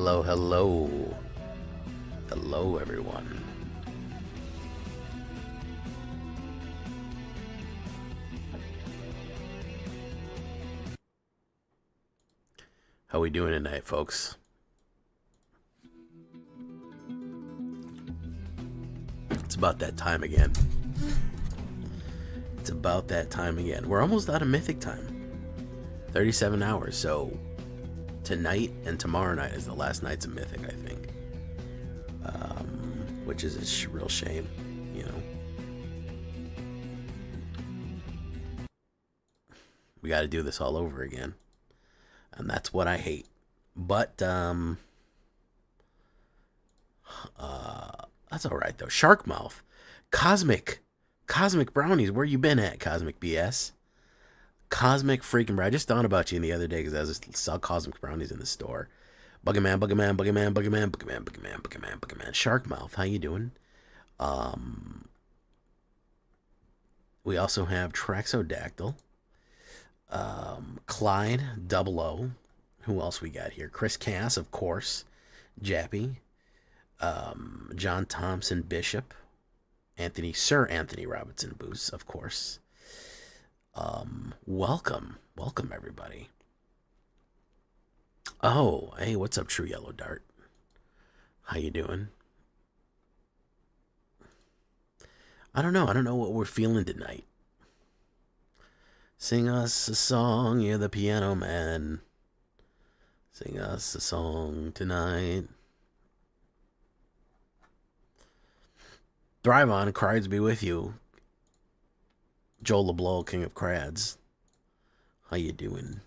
Hello, hello. Hello, everyone. How we doing tonight, folks? It's about that time again. It's about that time again. We're almost out of Mythic time. 37 hours, so tonight and tomorrow night is the last nights of Mythic, I think. Which is a real shame, you know. We got to do this all over again. And that's what I hate. But, that's alright, though. Sharkmouth. Cosmic Brownies. Where you been at, Cosmic BS? Cosmic freaking Brownies. I just thought about you the other day because I saw Cosmic Brownies in the store. Buggerman. Sharkmouth, how you doing? We also have Traxodactyl. Clyde, 00. Who else we got here? Chris Cass, of course. Jappy. John Thompson Bishop. Sir Anthony Robinson Booth, of course. Welcome everybody. Oh, hey, what's up, True Yellow Dart? How you doing? I don't know what we're feeling tonight. Sing us a song, you're the piano man. Sing us a song tonight. Thrive on, Crides be with you. Joel LeBlanc, King of Crads. How you doing?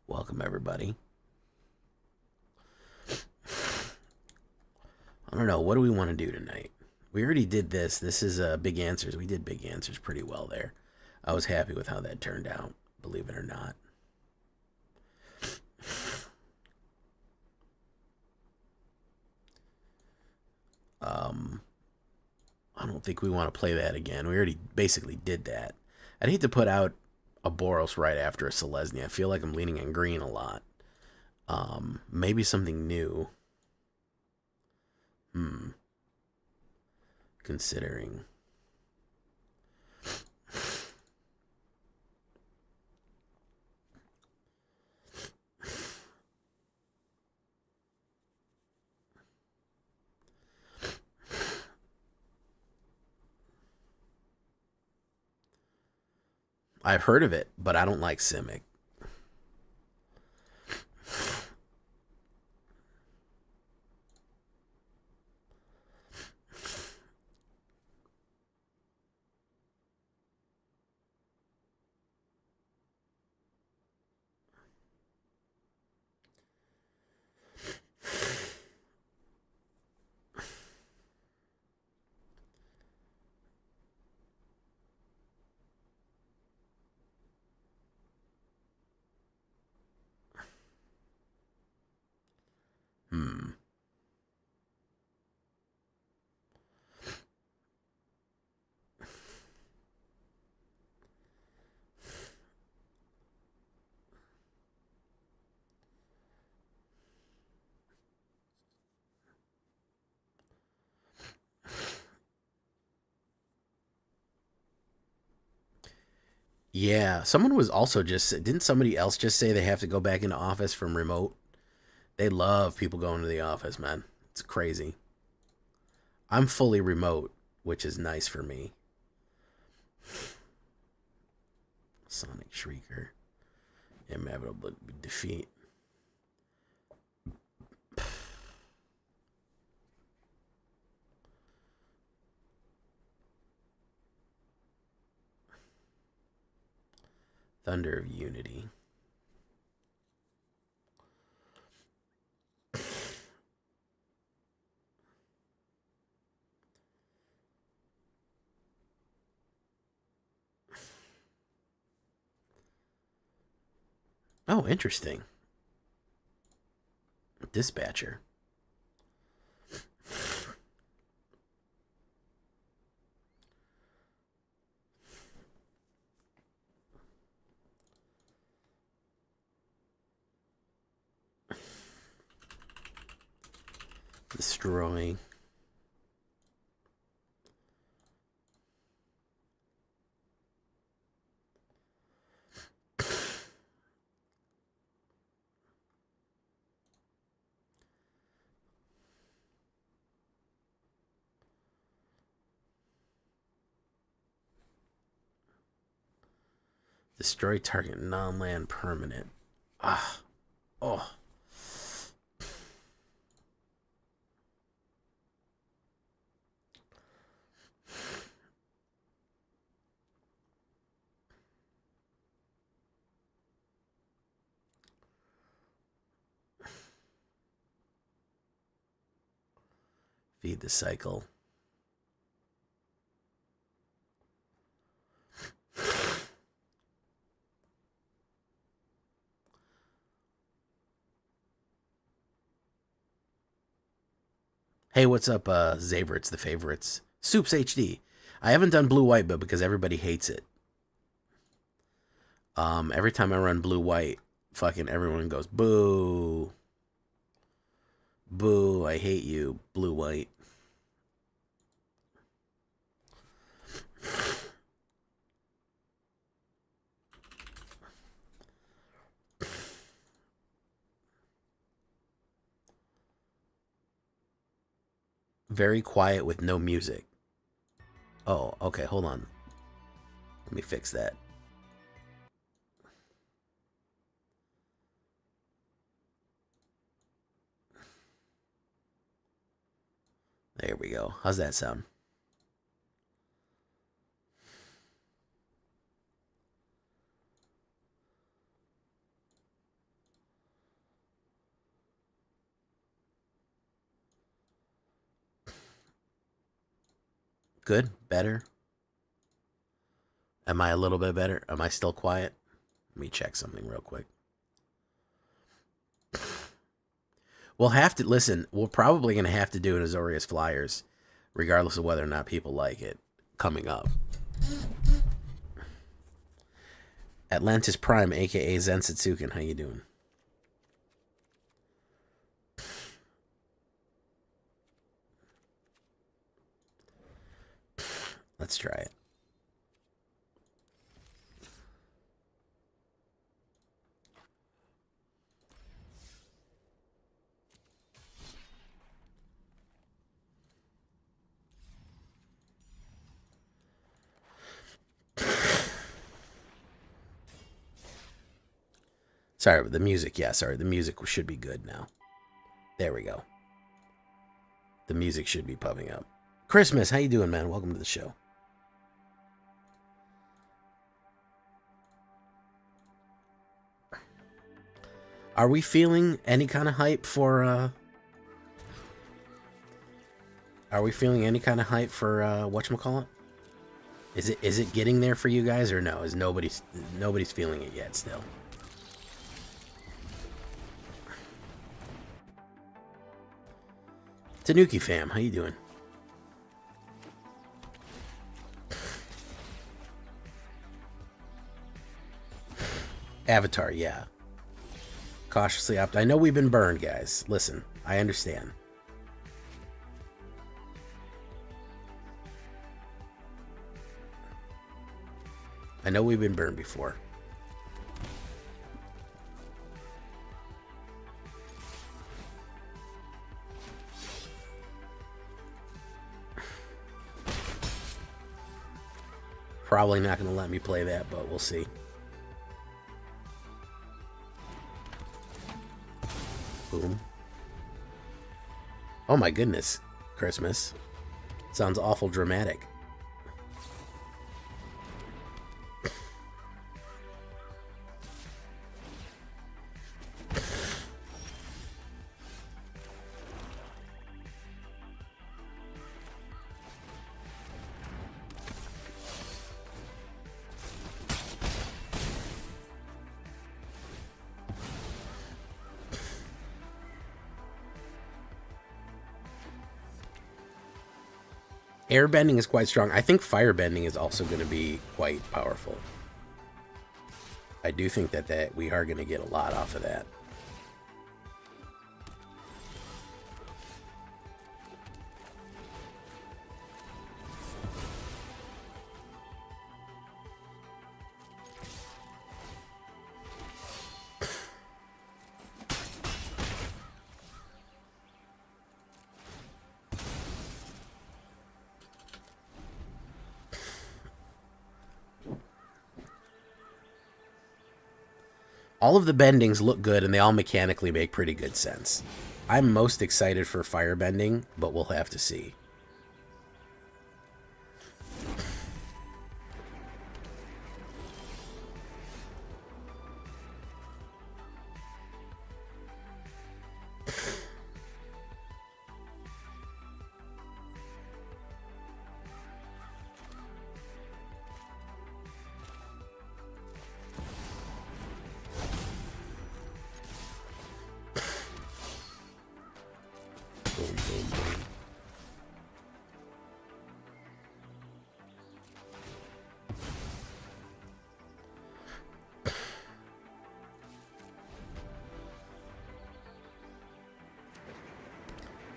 Welcome, everybody. I don't know. What do we want to do tonight? We already did this. This is Big Answers. We did Big Answers pretty well there. I was happy with how that turned out, believe it or not. I don't think we want to play that again. We already basically did that. I'd hate to put out a Boros right after a Selesnya. I feel like I'm leaning on green a lot. Maybe something new. Considering. I've heard of it, but I don't like Simic. Yeah, someone was also didn't somebody else just say they have to go back into office from remote? They love people going to the office, man. It's crazy. I'm fully remote, which is nice for me. Sonic Shrieker. Inevitable defeat. Thunder of Unity. Oh, interesting. Dispatcher. Destroy. Destroy target non-land permanent. Ah. Oh. Feed the cycle. Hey, what's up, Zaverts, the favorites? Soups HD. I haven't done blue-white, but because everybody hates it. Every time I run blue-white, fucking everyone goes, boo. Boo, I hate you, blue-white. Very quiet with no music. Oh, okay, hold on. Let me fix that. There we go. How's that sound? Good? Better? Am I a little bit better? Am I still quiet? Let me check something real quick. We'll have to, listen, we're probably going to have to do an Azorius Flyers, regardless of whether or not people like it, coming up. Atlantis Prime, a.k.a. Zensatsuken, how you doing? Let's try it. Sorry, but the music, yeah, sorry, the music should be good now. There we go. The music should be popping up. Christmas, how you doing, man? Welcome to the show. Are we feeling any kind of hype for, Are we feeling any kind of hype for, whatchamacallit? Is it getting there for you guys, or no? Is nobody's feeling it yet still? Tanuki fam, how you doing? Avatar, yeah. Cautiously optimistic. I know we've been burned, guys. Listen, I understand. I know we've been burned before. Probably not going to let me play that, but we'll see. Boom. Oh my goodness, Christmas. Sounds awful dramatic. Airbending is quite strong. I think firebending is also going to be quite powerful. I do think that we are going to get a lot off of that. All of the bendings look good, and they all mechanically make pretty good sense. I'm most excited for fire bending, but we'll have to see.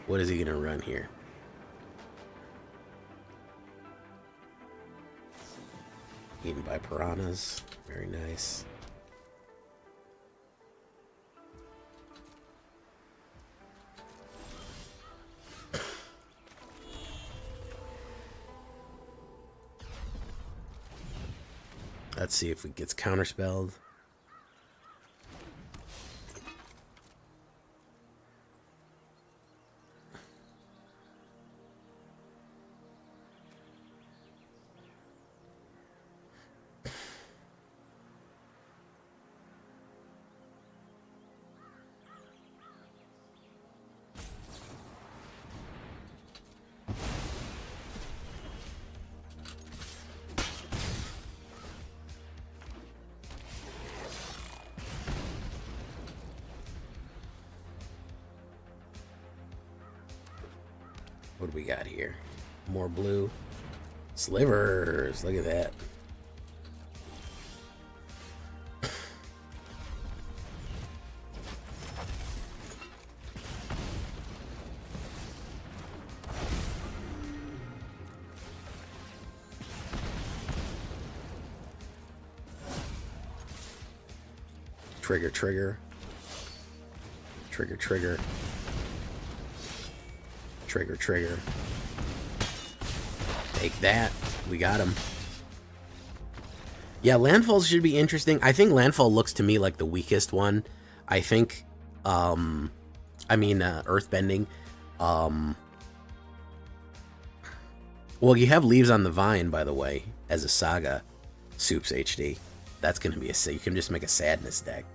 What is he going to run here? Eaten by piranhas. Very nice. Let's see if it gets counterspelled. What do we got here? More blue. Slivers. Look at that. Trigger, trigger. Trigger, trigger. Trigger, trigger. Take that. We got him. Yeah, landfalls should be interesting. I think landfall looks to me like the weakest one. I think, earthbending. Well, you have Leaves on the Vine, by the way, as a saga. Soups HD. That's going to be you can just make a sadness deck.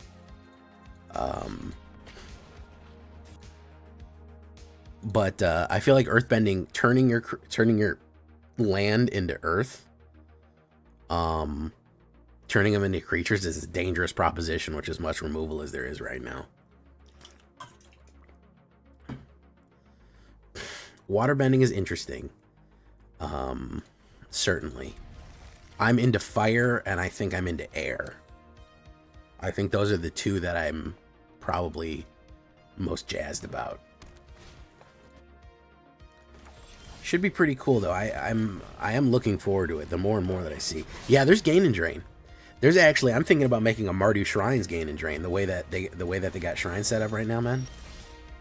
But I feel like earthbending, turning your land into earth, turning them into creatures is a dangerous proposition, which is much removal as there is right now. Waterbending is interesting. Certainly. I'm into fire, and I think I'm into air. I think those are the two that I'm probably most jazzed about. Should be pretty cool though. I am looking forward to it. The more and more that I see. Yeah, there's gain and drain. There's actually, I'm thinking about making a Mardu Shrines gain and drain. The way that they got shrines set up right now, man.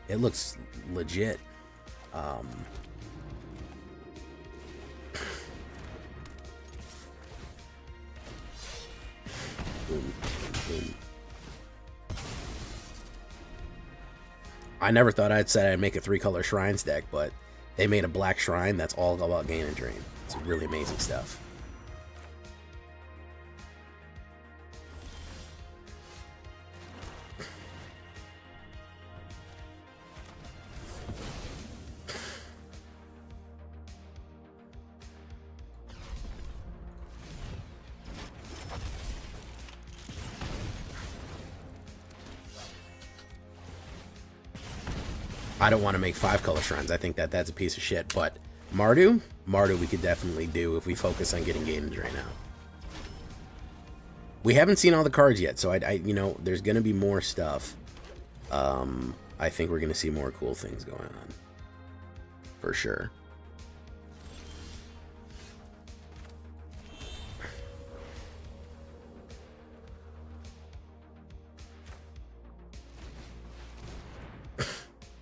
It looks legit. Boom, boom. I never thought I'd say I'd make a 3-color shrines deck, but they made a black shrine that's all about gain and drain. It's really amazing stuff. I don't want to make 5-color shrines. I think that's a piece of shit. But Mardu we could definitely do if we focus on getting gain and drain out. We haven't seen all the cards yet, so there's gonna be more stuff. I think we're gonna see more cool things going on, for sure.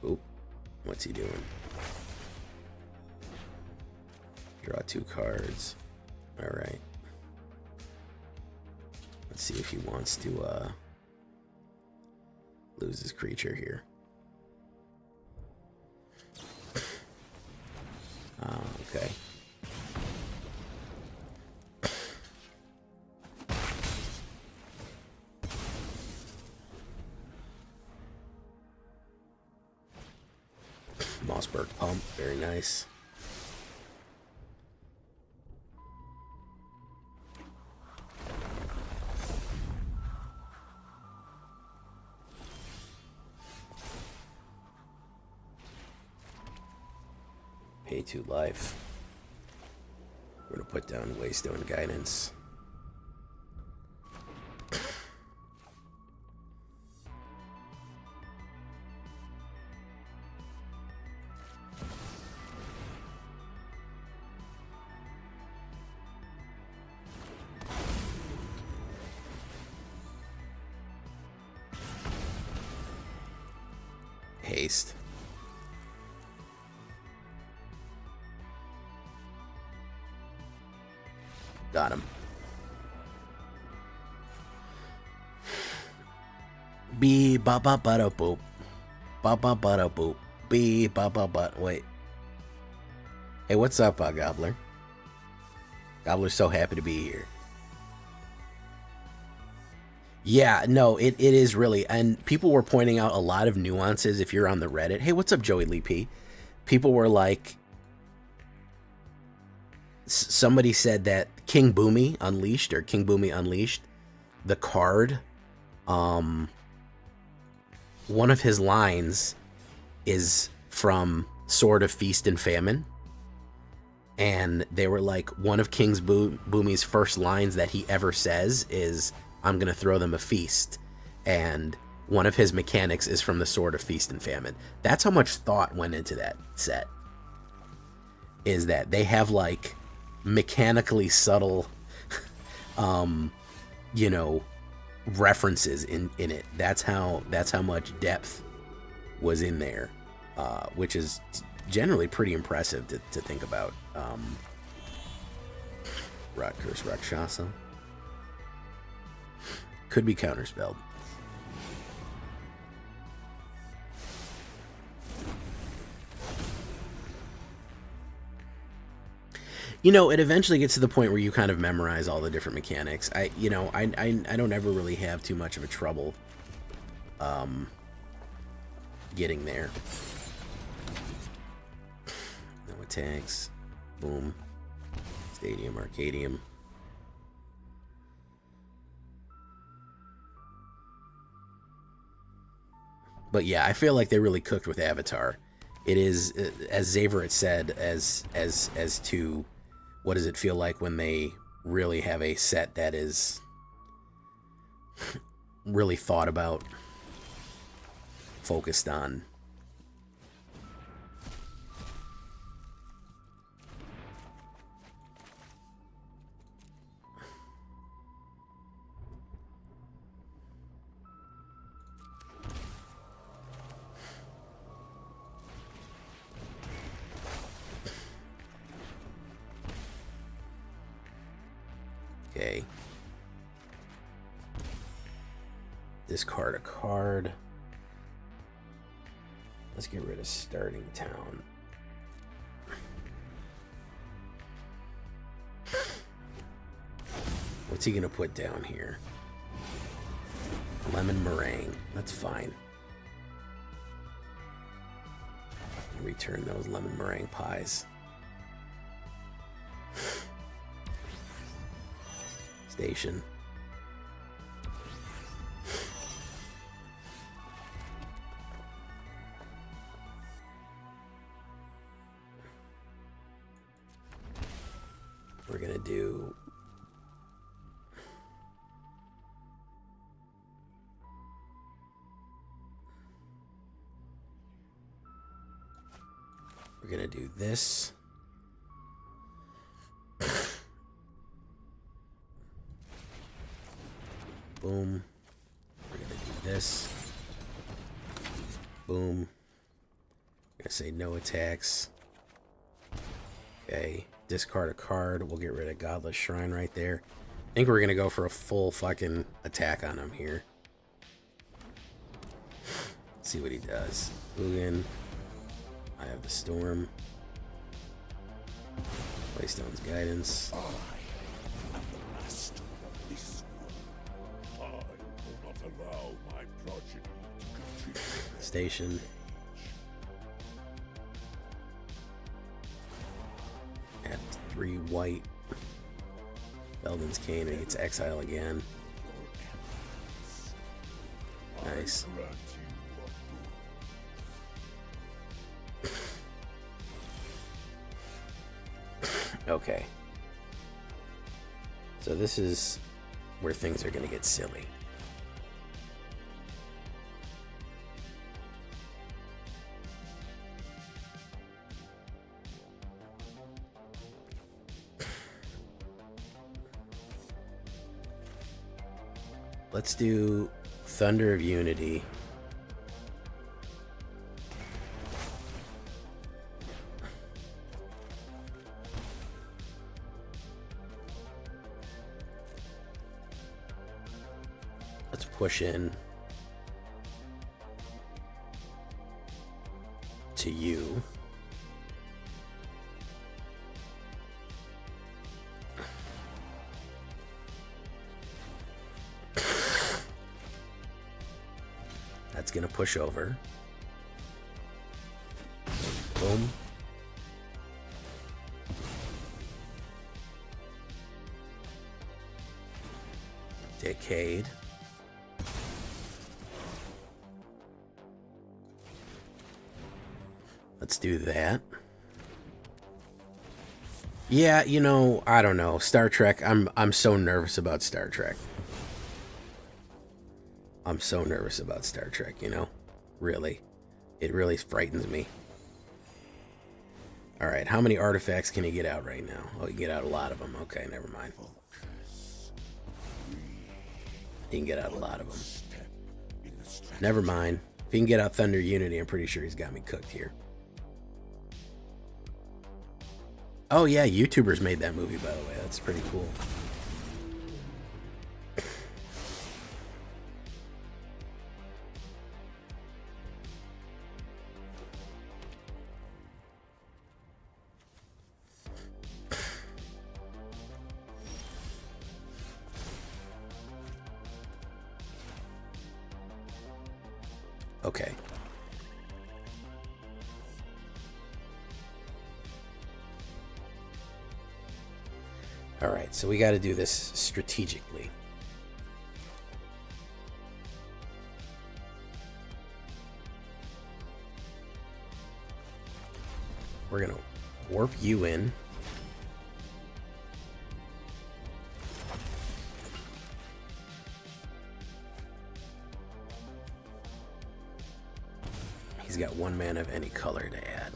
Oop. What's he doing? Draw 2 cards. Alright. Let's see if he wants to, lose his creature here. Okay. Mossberg Pump, very nice. Pay 2 life. We're gonna put down Waystone Guidance. Haste. Got him. Be ba ba ba da boop. Ba ba ba da boop. Be ba ba ba. Wait. Hey, what's up, Gobbler? Gobbler's so happy to be here. Yeah, no, it is really, and people were pointing out a lot of nuances if you're on the Reddit. Hey, what's up, Joey Lee P? People were like, somebody said that King Boomy Unleashed, or King Boomy Unleashed, the card, one of his lines is from Sword of Feast and Famine. And they were like, one of King Boomy's first lines that he ever says is, I'm going to throw them a feast. And one of his mechanics is from the Sword of Feast and Famine. That's how much thought went into that set. Is that they have like mechanically subtle, you know, references in it. That's how much depth was in there, which is generally pretty impressive to think about. Rot Curse Rakshasa. Could be counterspelled. You know, it eventually gets to the point where you kind of memorize all the different mechanics. I don't ever really have too much of a trouble getting there. No attacks. Boom. Stadium, Arcadium. But yeah, I feel like they really cooked with Avatar. It is, as Xavier said, as to what does it feel like when they really have a set that is really thought about, focused on. Okay. Discard a card. Let's get rid of Starting Town. What's he gonna put down here? Lemon meringue. That's fine. Return those lemon meringue pies. Station. We're gonna do this. Boom. We're gonna do this. Boom. I'm gonna say no attacks. Okay. Discard a card. We'll get rid of Godless Shrine right there. I think we're gonna go for a full fucking attack on him here. Let's see what he does. Ugin. I have the Storm. Playstone's Guidance. I am the master of this world. I will not allow my progeny to continue. Station. At 3 white. Belden's Cane, he gets exile again. Nice. Okay. So this is where things are going to get silly. Let's do Thunder of Unity. Let's push in to you. That's gonna push over. Boom. Decade. Let's do that. Yeah, you know, I don't know. Star Trek, I'm so nervous about Star Trek. I'm so nervous about Star Trek, you know? Really. It really frightens me. Alright, how many artifacts can you get out right now? Oh, you can get out a lot of them. Okay, never mind. You can get out a lot of them. Never mind. If he can get out Thunder Unity, I'm pretty sure he's got me cooked here. Oh yeah, YouTubers made that movie, by the way. That's pretty cool. Okay. All right, so we got to do this strategically. We're going to warp you in. He's got 1 mana of any color to add.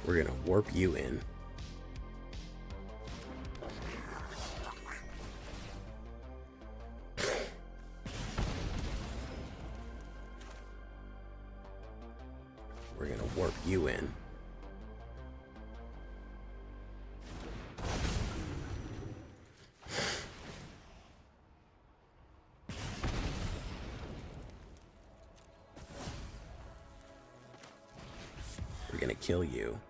We're going to warp you in. We're going to warp you in. We're going to kill you.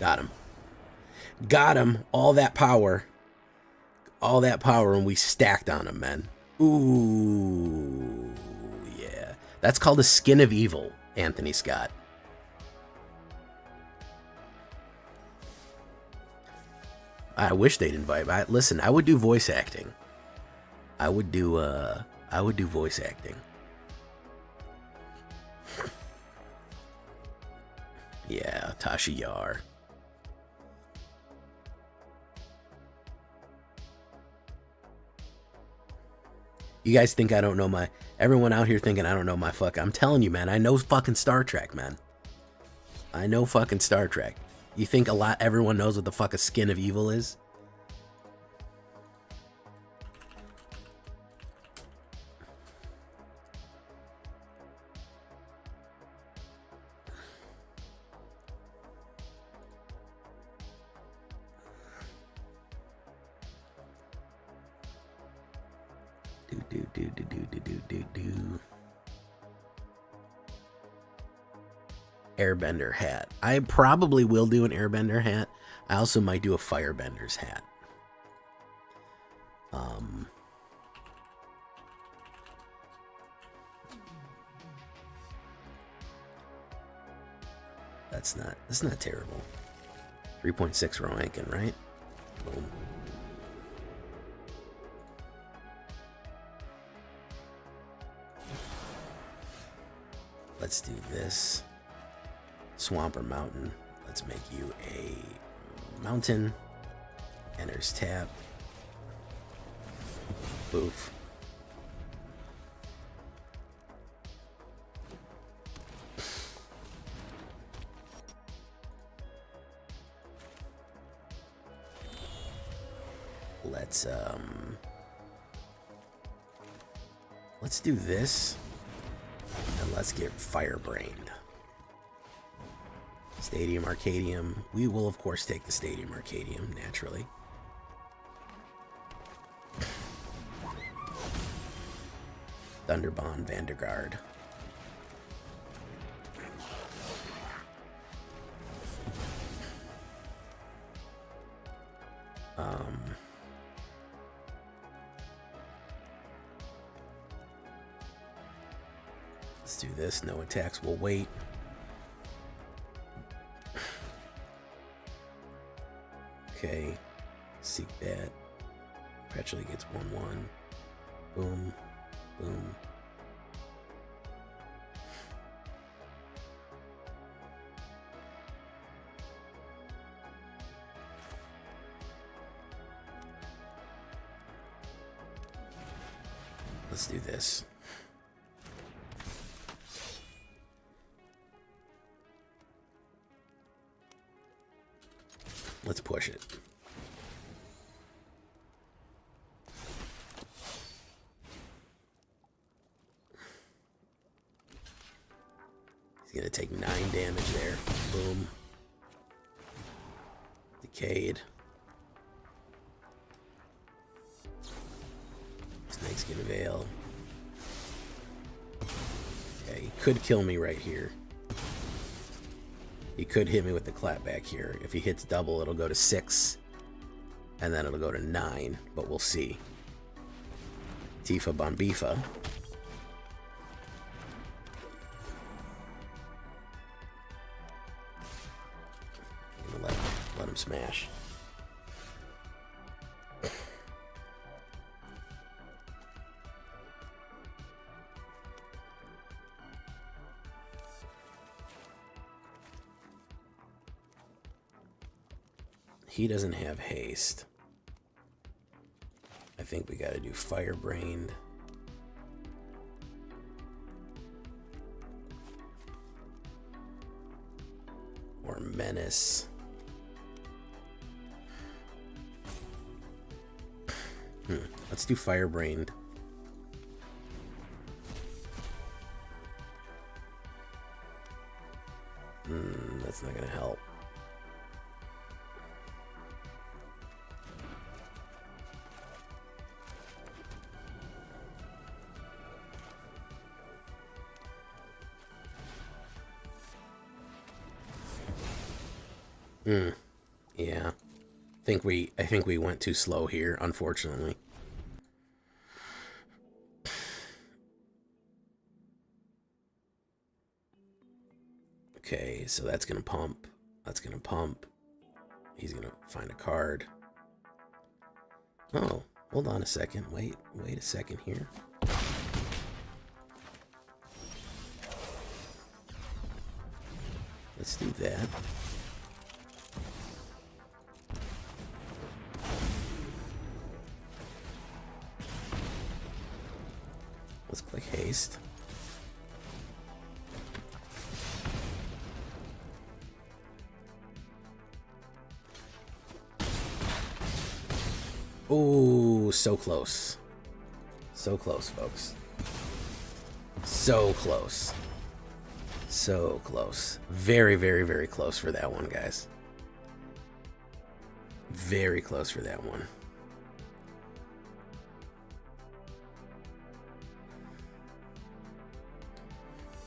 Got him. Got him. All that power. All that power, and we stacked on him, man. Ooh, yeah. That's called a skin of evil, Anthony Scott. I wish they'd invite. Listen, I would do voice acting. I would do voice acting. Yeah, Tasha Yar. You guys think I don't know my... Everyone out here thinking I don't know my fuck... I'm telling you, man, I know fucking Star Trek, man. I know fucking Star Trek. You think everyone knows what the fuck a skin of evil is? Do. Airbender hat. I probably will do an airbender hat. I also might do a firebender's hat. That's not terrible. 3.6 ranking, right? Boom. Let's do this. Swamp or mountain. Let's make you a mountain. Enters tab. Boof. Let's do this, and let's get firebrained. Stadium Arcadium. We will of course take the Stadium Arcadium naturally. Thunderbond Vanderguard. Let's do this. No attacks. We'll wait. Okay. Seek that. Perpetually gets 1/1. Boom. Boom. Let's do this. Let's push it. He's gonna take 9 damage there. Boom. Decayed. Snake's gonna veil. Okay, he could kill me right here. He could hit me with the clap back here. If he hits double, it'll go to 6. And then it'll go to 9, but we'll see. Tifa Bombifa. I'm gonna let him smash. He doesn't have haste. I think we gotta do Firebrained. Or Menace. Let's do Firebrained. That's not gonna help. Yeah. I think we went too slow here, unfortunately. Okay, so that's gonna pump. That's gonna pump. He's gonna find a card. Oh, hold on a second. Wait a second here. Let's do that. Let's click haste. Oh, so close. So close, folks. So close. So close. Very, very, very close for that one, guys. Very close for that one.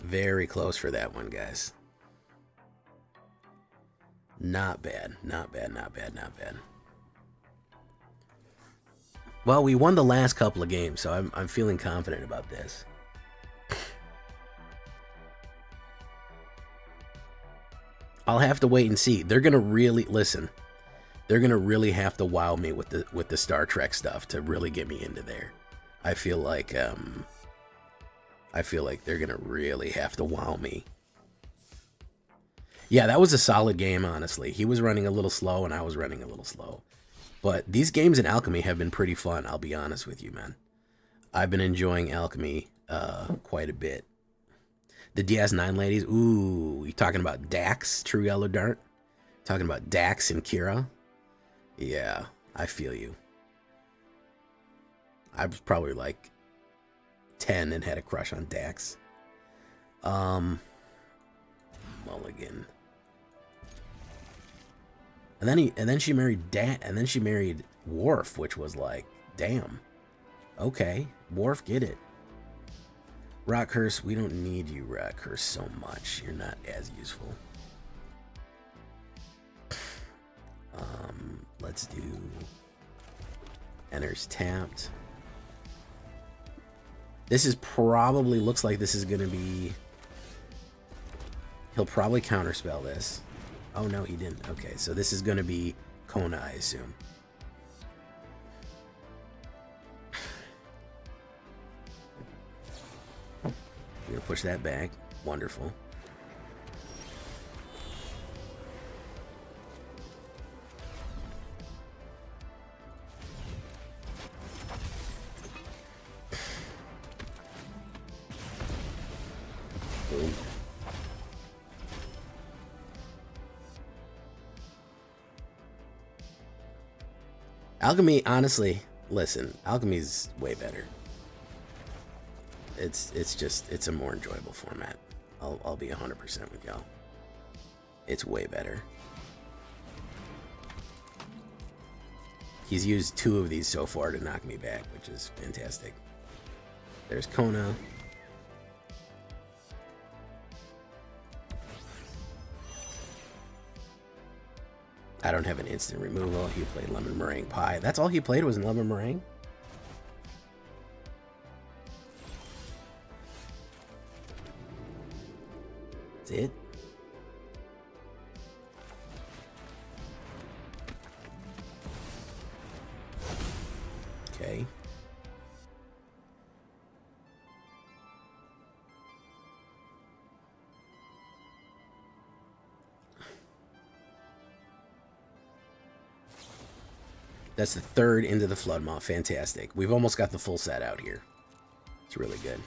Very close for that one, guys. Not bad. Not bad, not bad, not bad. Well, we won the last couple of games, so I'm feeling confident about this. I'll have to wait and see. They're gonna really listen. They're gonna really have to wow me with the Star Trek stuff to really get me into there. I feel like they're gonna really have to wow me. Yeah, that was a solid game, honestly. He was running a little slow and I was running a little slow. But these games in Alchemy have been pretty fun, I'll be honest with you, man. I've been enjoying Alchemy quite a bit. The DS9 ladies, ooh, you talking about Dax, True Yellow Dart? Talking about Dax and Kira? Yeah, I feel you. I was probably like 10 and had a crush on Dax. Mulligan. And then she married Worf, which was like, damn. Okay, Worf, get it. Rockhurst, we don't need you, Rockhurst, so much. You're not as useful. Let's do enters tapped. This is probably, looks like this is going to be, he'll probably counterspell this. Oh, no, he didn't. Okay, so this is going to be Kona, I assume. We're going to push that back. Wonderful. Boom. Alchemy, honestly, listen, Alchemy's way better. It's a more enjoyable format. I'll be 100% with y'all. It's way better. He's used 2 of these so far to knock me back, which is fantastic. There's Kona. I don't have an instant removal. He played lemon meringue pie. That's all he played was lemon meringue? That's it? Okay. That's the 3rd into the Floodmaw. Fantastic. We've almost got the full set out here. It's really good.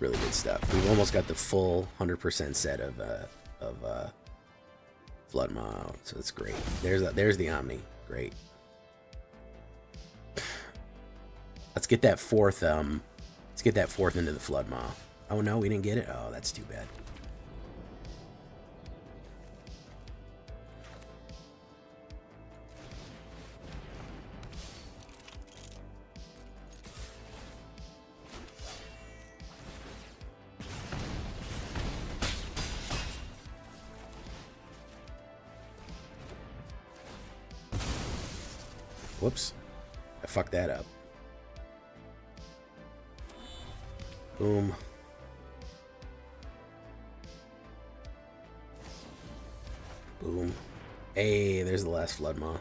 Really good stuff. We've almost got the full 100% set of Floodmaw out, so it's great. There's the Omni. Great. Let's get that 4th. Let's get that 4th into the Floodmaw. Oh no, we didn't get it. Oh, that's too bad. Whoops. I fucked that up. Boom. Boom. Hey, there's the last Floodmaw.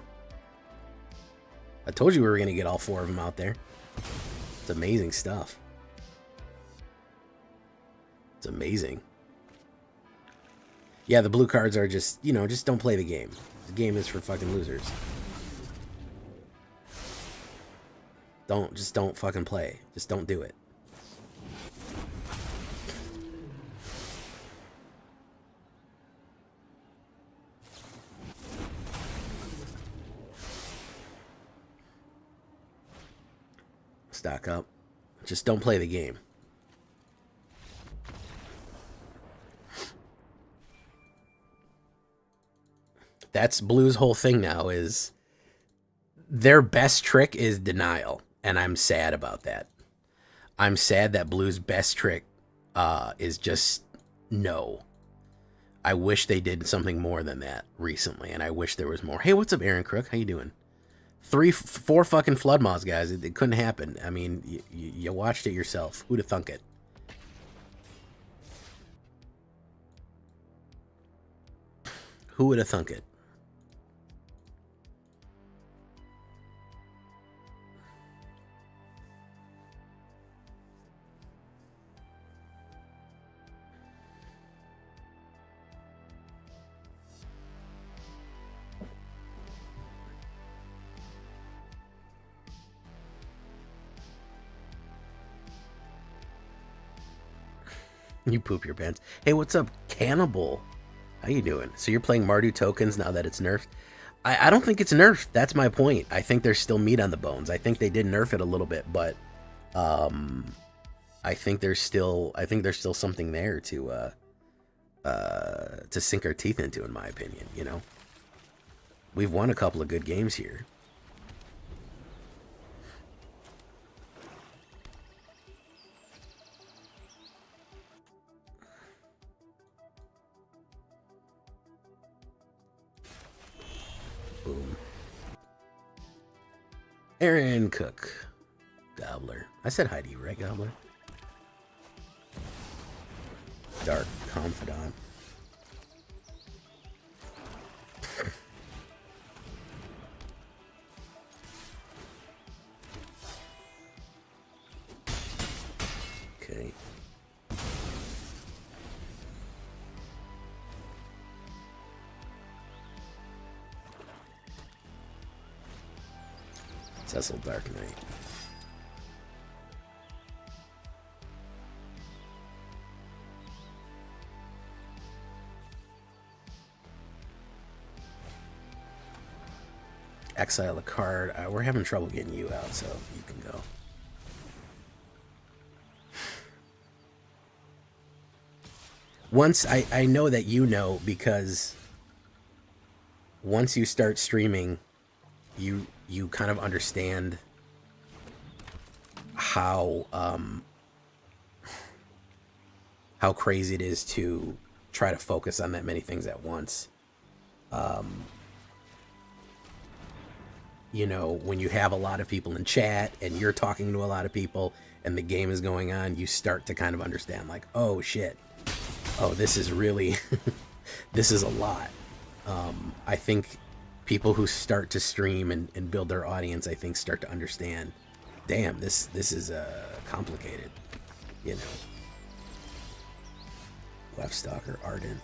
I told you we were going to get all 4 of them out there. It's amazing stuff. It's amazing. Yeah, the blue cards are just, you know, just don't play the game. The game is for fucking losers. Just don't fucking play. Just don't do it. Stock up. Just don't play the game. That's Blue's whole thing now is their best trick is denial. And I'm sad about that. I'm sad that Blue's best trick is just no. I wish they did something more than that recently, and I wish there was more. Hey, what's up, Aaron Crook? How you doing? 4 fucking flood moths, guys. It couldn't happen. I mean, you watched it yourself. Who'd have thunk it? Who would have thunk it? You poop your pants. Hey, what's up, Cannibal? How you doing? So you're playing Mardu tokens now that it's nerfed? I don't think it's nerfed. That's my point. I think there's still meat on the bones. I think they did nerf it a little bit, but I think there's still something there to sink our teeth into, in my opinion. You know, we've won a couple of good games here. Boom. Aaron Cook. Gobbler. I said hi to you, right, Gobbler? Dark Confidant. Okay. Cecil Dark Knight. Exile a card. We're having trouble getting you out, so you can go. Once I know that you know, because once you start streaming, you kind of understand how crazy it is to try to focus on that many things at once. You know, when you have a lot of people in chat and you're talking to a lot of people and the game is going on, you start to kind of understand, like, oh shit, oh, this is really this is a lot. I think people who start to stream and build their audience, I think, start to understand, damn, this is complicated, you know. Left Stalker, Ardent.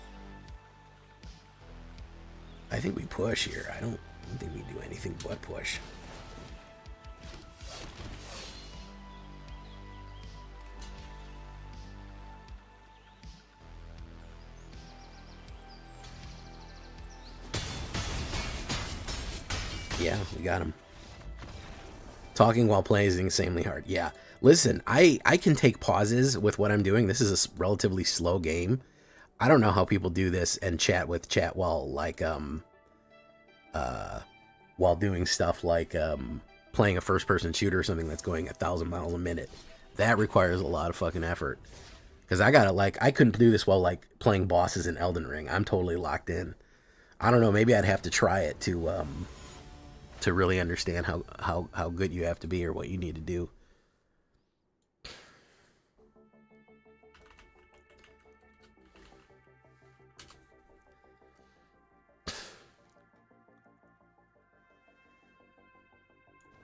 I think we push here. I don't think we do anything but push. Yeah, we got him. Talking while playing is insanely hard. Yeah. Listen, I can take pauses with what I'm doing. This is a relatively slow game. I don't know how people do this and chat while like while doing stuff like playing a first-person shooter or something that's going 1,000 miles a minute. That requires a lot of fucking effort. Because I couldn't do this while like playing bosses in Elden Ring. I'm totally locked in. I don't know, maybe I'd have to try it to really understand how good you have to be or what you need to do.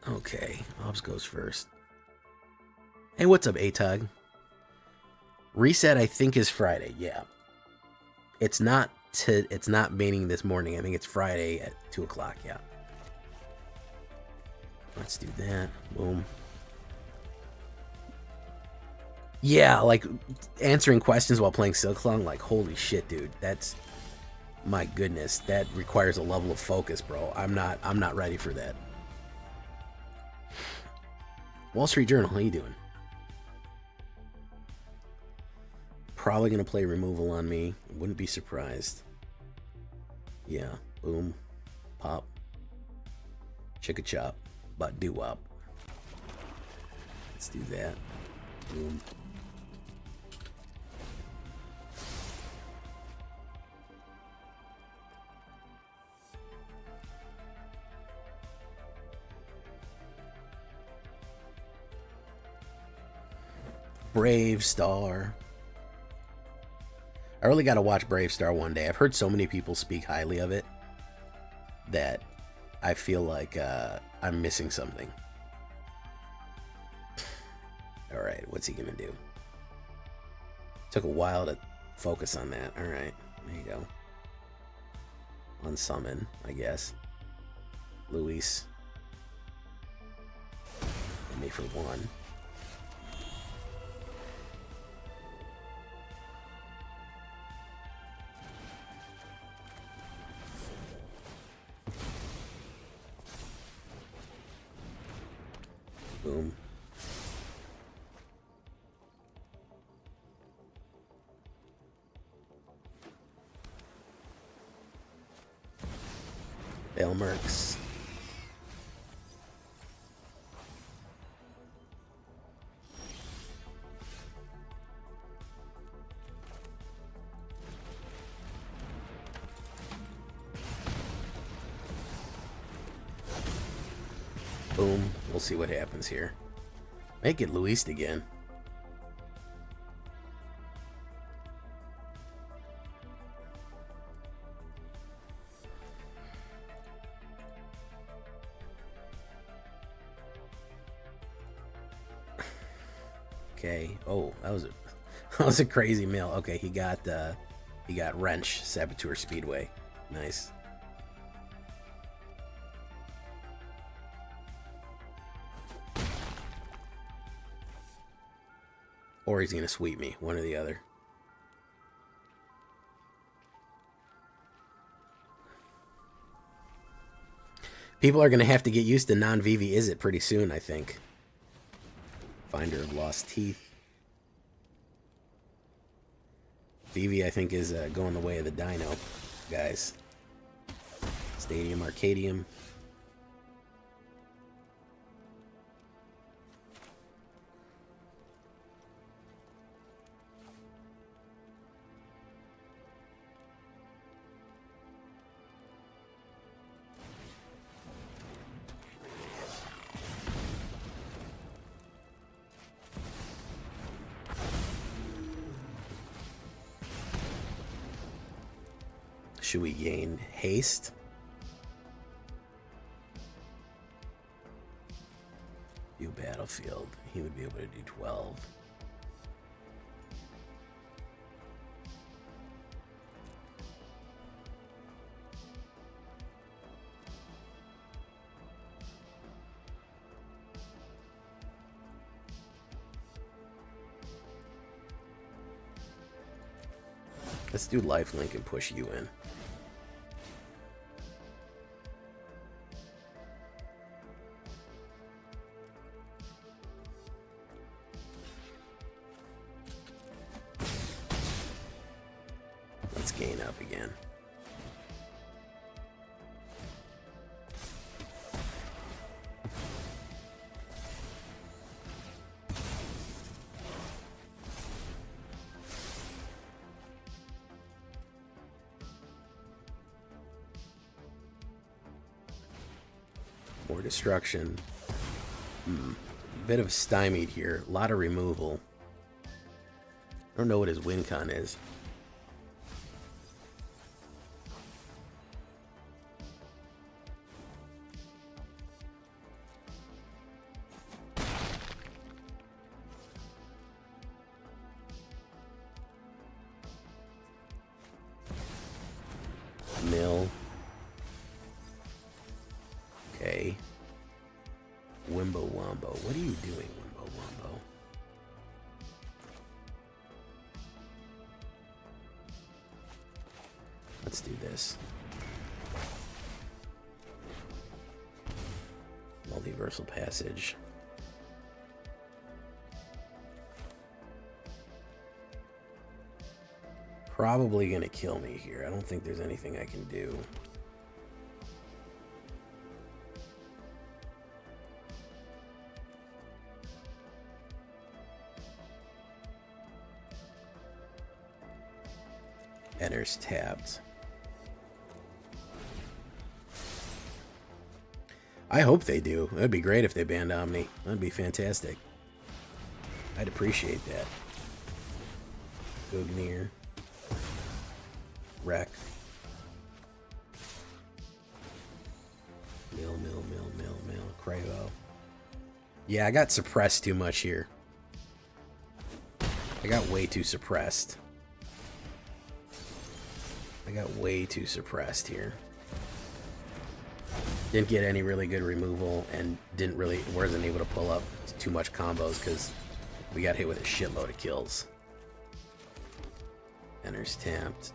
Okay, Ops goes first. Hey, what's up, AetherHub? Reset, I think, is Friday. Yeah, it's not meeting this morning. I think it's Friday at 2 o'clock. Yeah. Let's do that. Boom. Yeah, like answering questions while playing Silksong. Like, holy shit, dude. That's, my goodness. That requires a level of focus, bro. I'm not ready for that. Wall Street Journal, how you doing? Probably gonna play removal on me. Wouldn't be surprised. Yeah. Boom. Pop. Chicka chop. But do wop. Let's do that. Boom. Brave Star. I really got to watch Brave Star one day. I've heard so many people speak highly of it that I feel like I'm missing something. Alright, what's he gonna do? Took a while to focus on that. Alright, there you go. Unsummon, I guess. Luis. Me for one. Boom. Elmerks. Boom. We'll see what happens here. Make it Luis again. Okay. Oh, that was a crazy mill. Okay, he got Wrench, Saboteur Speedway. Nice. Or he's gonna sweep me, one or the other. People are gonna have to get used to non-VV Is It pretty soon, I think. Finder of Lost Teeth. VV, I think, is going the way of the Dino, guys. Stadium, Arcadium. Should we gain haste? View battlefield. He would be able to do 12. Let's do lifelink and push you in. Let's gain up again. More destruction. Bit of stymied here. A lot of removal. I don't know what his win con is. Mill. Okay. Wimbo Wombo. What are you doing, Wimbo Wombo? Let's do this. Multiversal Passage. Probably gonna kill me here. I don't think there's anything I can do. Enters tabbed. I hope they do. That'd be great if they banned Omni. That'd be fantastic. I'd appreciate that. Gugnir. Wreck. Mill. Cravo. Yeah, I got suppressed too much here. I got way too suppressed. Here. Didn't get any really good removal and wasn't able to pull up too much combos because we got hit with a shitload of kills. Enters tapped.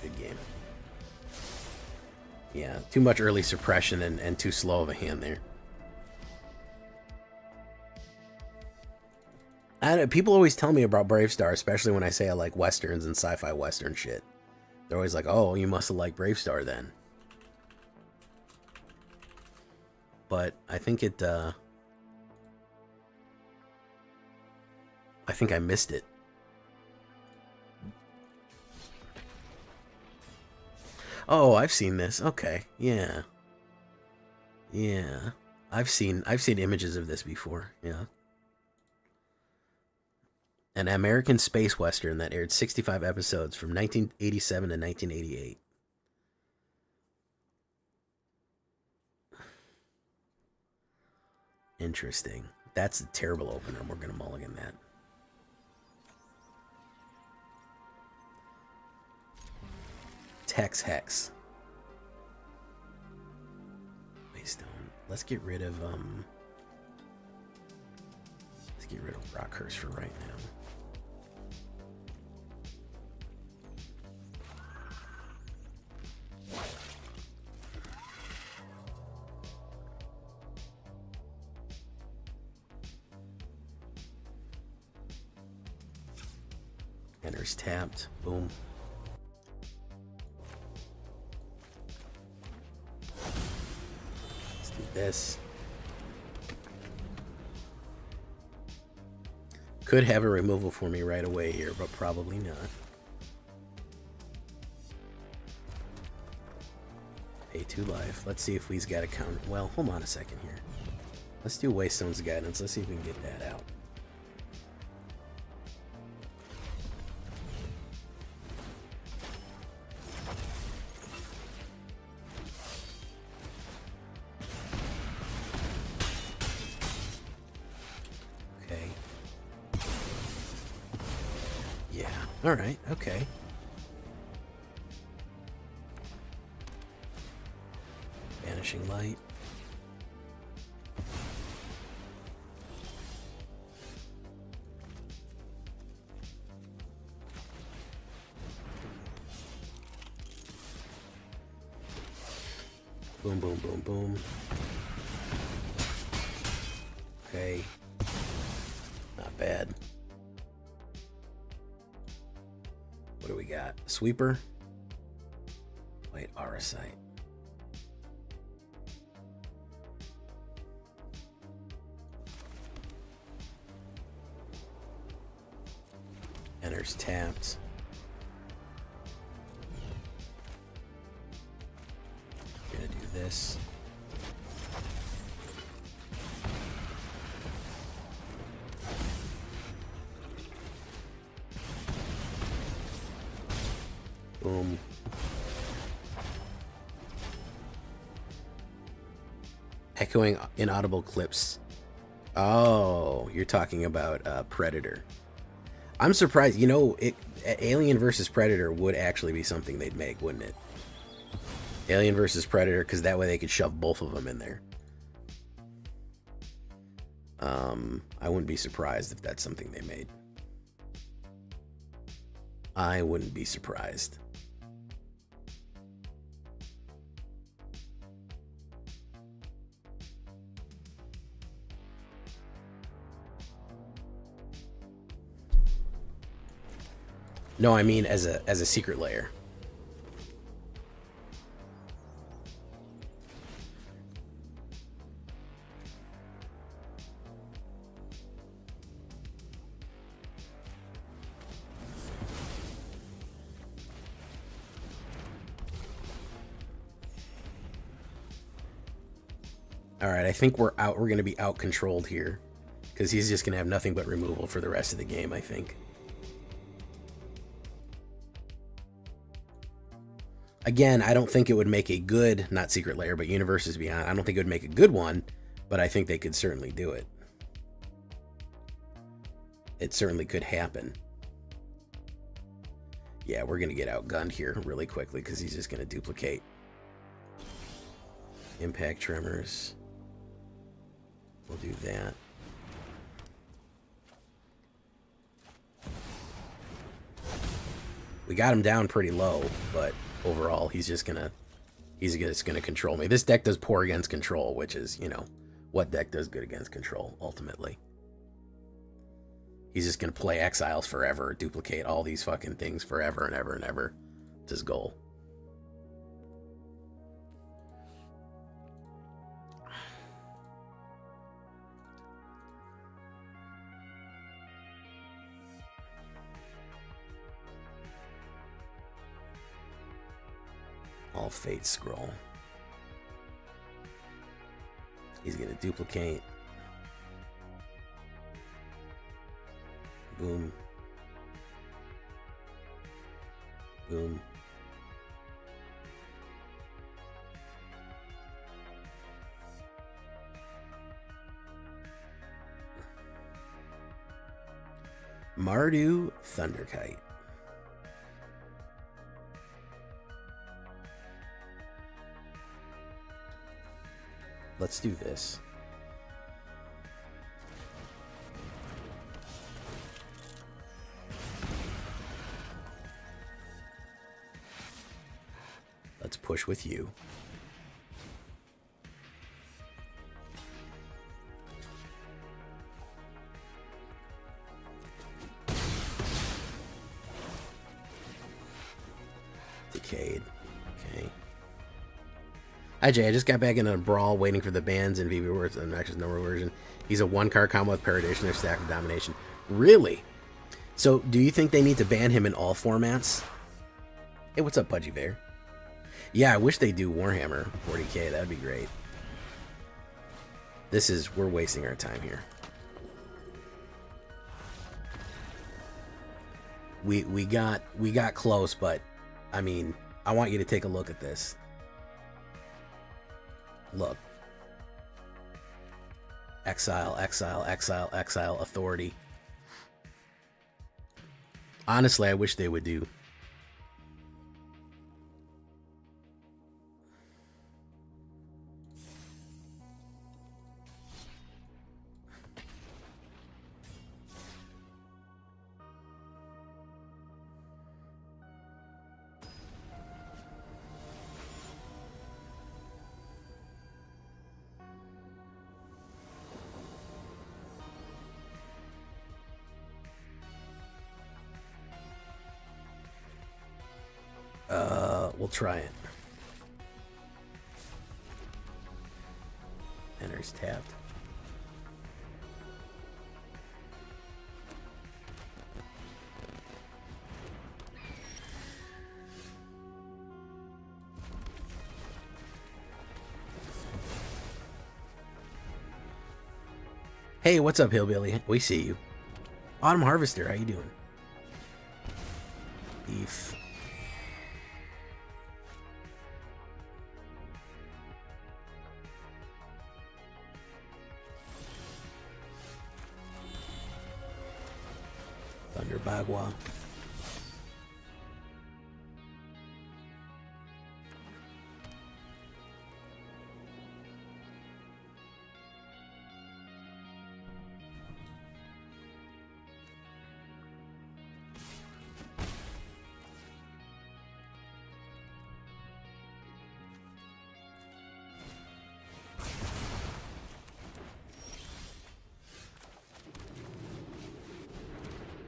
Good game. Yeah, too much early suppression and too slow of a hand there. People always tell me about Bravestar, especially when I say I like westerns and sci-fi western shit. They're always like, "Oh, you must have liked Bravestar then." But I think I missed it. Oh, I've seen this. Okay, yeah. I've seen images of this before. Yeah. An American space western that aired 65 episodes from 1987 to 1988. Interesting. That's a terrible opener. We're gonna mulligan that. Tex Hex. Waystone. Let's get rid of Rockhurst for right now. Enters tapped. Boom. Let's do this. Could have a removal for me right away here, but probably not. Pay 2 life. Let's see if we've got a counter. Well, hold on a second here. Let's do Waystone's Guidance. Let's see if we can get that out. All right, okay. Vanishing Light. Boom, boom, boom, boom. Okay. Not bad. What do we got? Sweeper. Wait, Auracite. Enters tapped. Gonna do this. Boom. Echoing inaudible clips. Oh, you're talking about Predator. I'm surprised. You know, Alien versus Predator would actually be something they'd make, wouldn't it? Alien versus Predator, because that way they could shove both of them in there. I wouldn't be surprised if that's something they made. I wouldn't be surprised. No, I mean as a secret layer. All right, I think we're out. We're going to be out controlled here because he's just going to have nothing but removal for the rest of the game, I think. Again, I don't think it would make a good, not Secret Lair, but Universes Beyond. I don't think it would make a good one, but I think they could certainly do it. It certainly could happen. Yeah, we're going to get outgunned here really quickly because he's just going to duplicate. Impact Tremors. We'll do that. We got him down pretty low, but overall, he's just gonna control me. This deck does poor against control, which is, you know, what deck does good against control, ultimately. He's just gonna play Exiles forever, duplicate all these fucking things forever and ever and ever. It's his goal. All Fate Scroll. He's gonna duplicate. Boom. Boom. Mardu Thunderkite. Let's do this. Let's push with you. Decayed. Okay. Hi Jay, I just got back into a brawl waiting for the bans in VB Words and Max's number version. He's a 1-card combo with Paradation or Stack of Domination. Really? So do you think they need to ban him in all formats? Hey, what's up, Pudgy Bear? Yeah, I wish they do Warhammer 40k. That'd be great. We're wasting our time here. We got close, but I mean, I want you to take a look at this. Look. Exile, exile, exile, exile, authority. Honestly, I wish they would do. We'll try it. Enters tapped. Hey, what's up, Hillbilly? We see you. Autumn Harvester, how you doing? Beef. Thunder Bagua.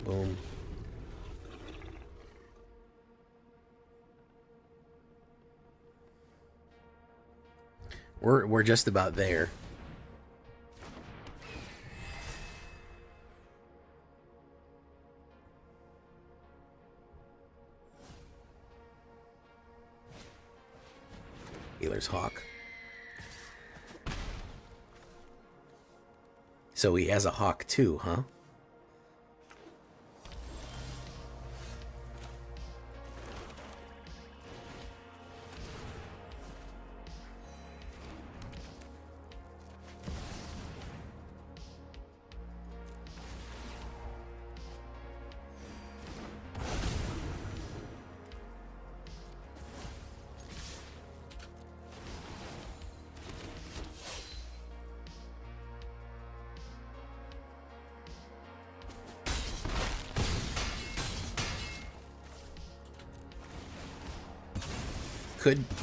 Boom. We're just about there. Healer's Hawk. So he has a hawk too, huh?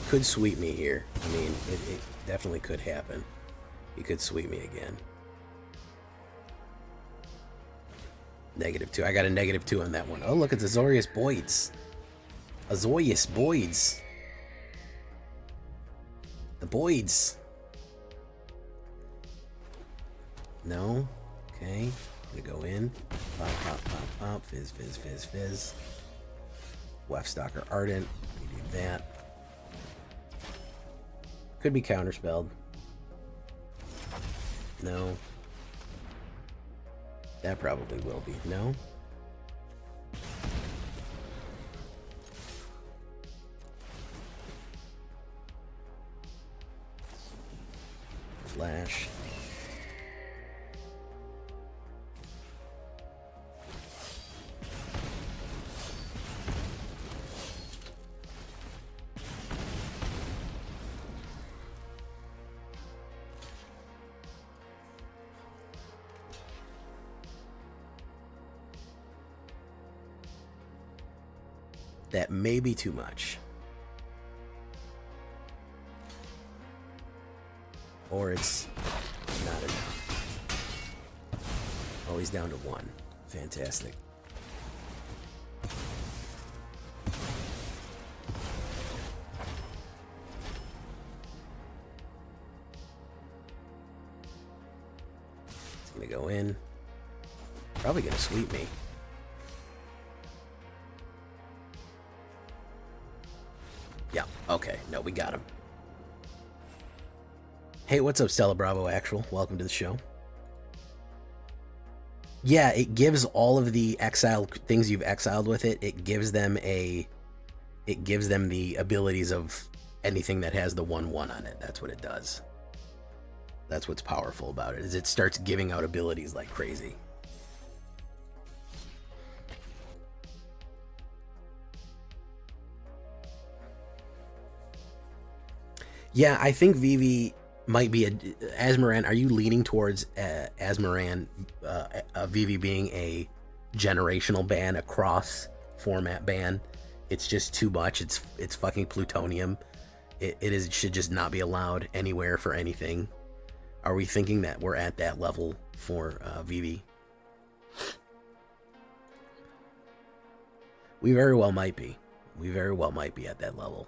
Could sweep me here. I mean, it definitely could happen. He could sweep me again. -2. I got a -2 on that one. Oh, look, it's Azorius Boyds. Azorius Boyds. The Boyds. No. Okay. Gonna go in. Pop, pop, pop, pop. Fizz, fizz, fizz, fizz. Wefstalker Ardent. We do that. Could be counterspelled. No. That probably will be. No. Flash. That may be too much. Or it's not enough. Oh, he's down to 1. Fantastic. It's gonna go in. Probably gonna sweep me. Yeah, okay. No, we got him. Hey, what's up, Stella Bravo Actual? Welcome to the show. Yeah, it gives all of the exiled things you've exiled with it. It gives them the abilities of anything that has the 1/1 on it. That's what it does. That's what's powerful about it, is it starts giving out abilities like crazy. Yeah, I think Vivi might be a Azmoran. Are you leaning towards Azmoran, Vivi being a generational ban, a cross format ban? It's just too much. It's fucking plutonium. It should just not be allowed anywhere for anything. Are we thinking that we're at that level for Vivi? We very well might be. We very well might be at that level.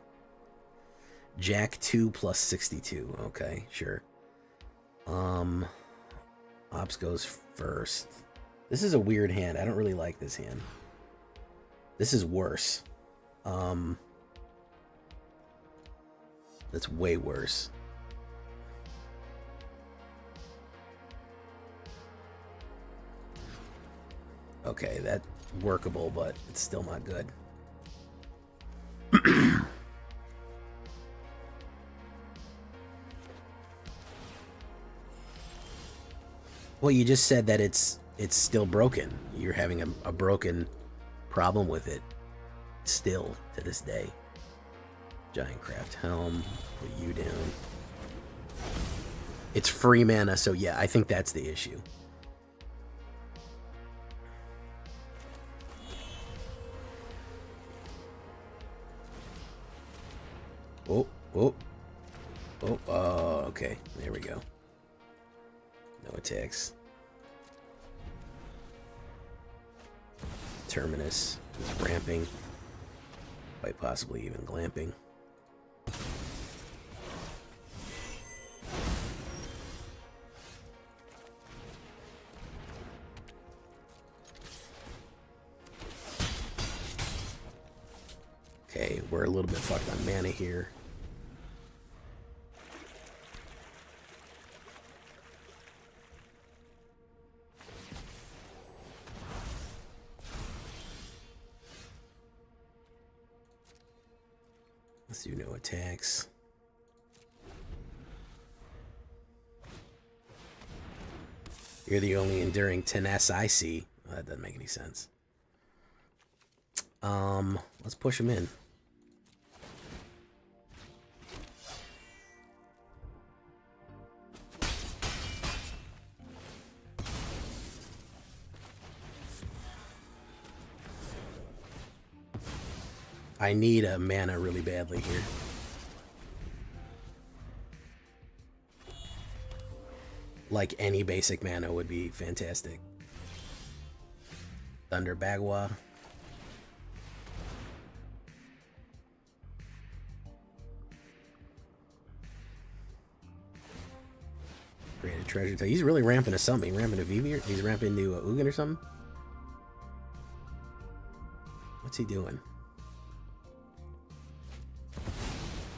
Jack 2 plus 62. Okay, sure. Ops goes first. This is a weird hand. I don't really like this hand. This is worse. That's way worse. Okay, that's workable, but it's still not good. Well, you just said that it's still broken. You're having a broken problem with it still to this day. Giant Craft Helm, put you down. It's free mana, so yeah, I think that's the issue. Oh, okay, there we go. No attacks. Terminus is ramping. Quite possibly even glamping. Okay, we're a little bit fucked on mana here. Let's do no attacks. You're the only enduring tenacity I see. Well, that doesn't make any sense. Let's push him in. I need a mana really badly here. Like any basic mana would be fantastic. Thunder Bagua. Create a treasure. He's really ramping to something. He's ramping to Vivi, or he's ramping to Ugin or something. What's he doing?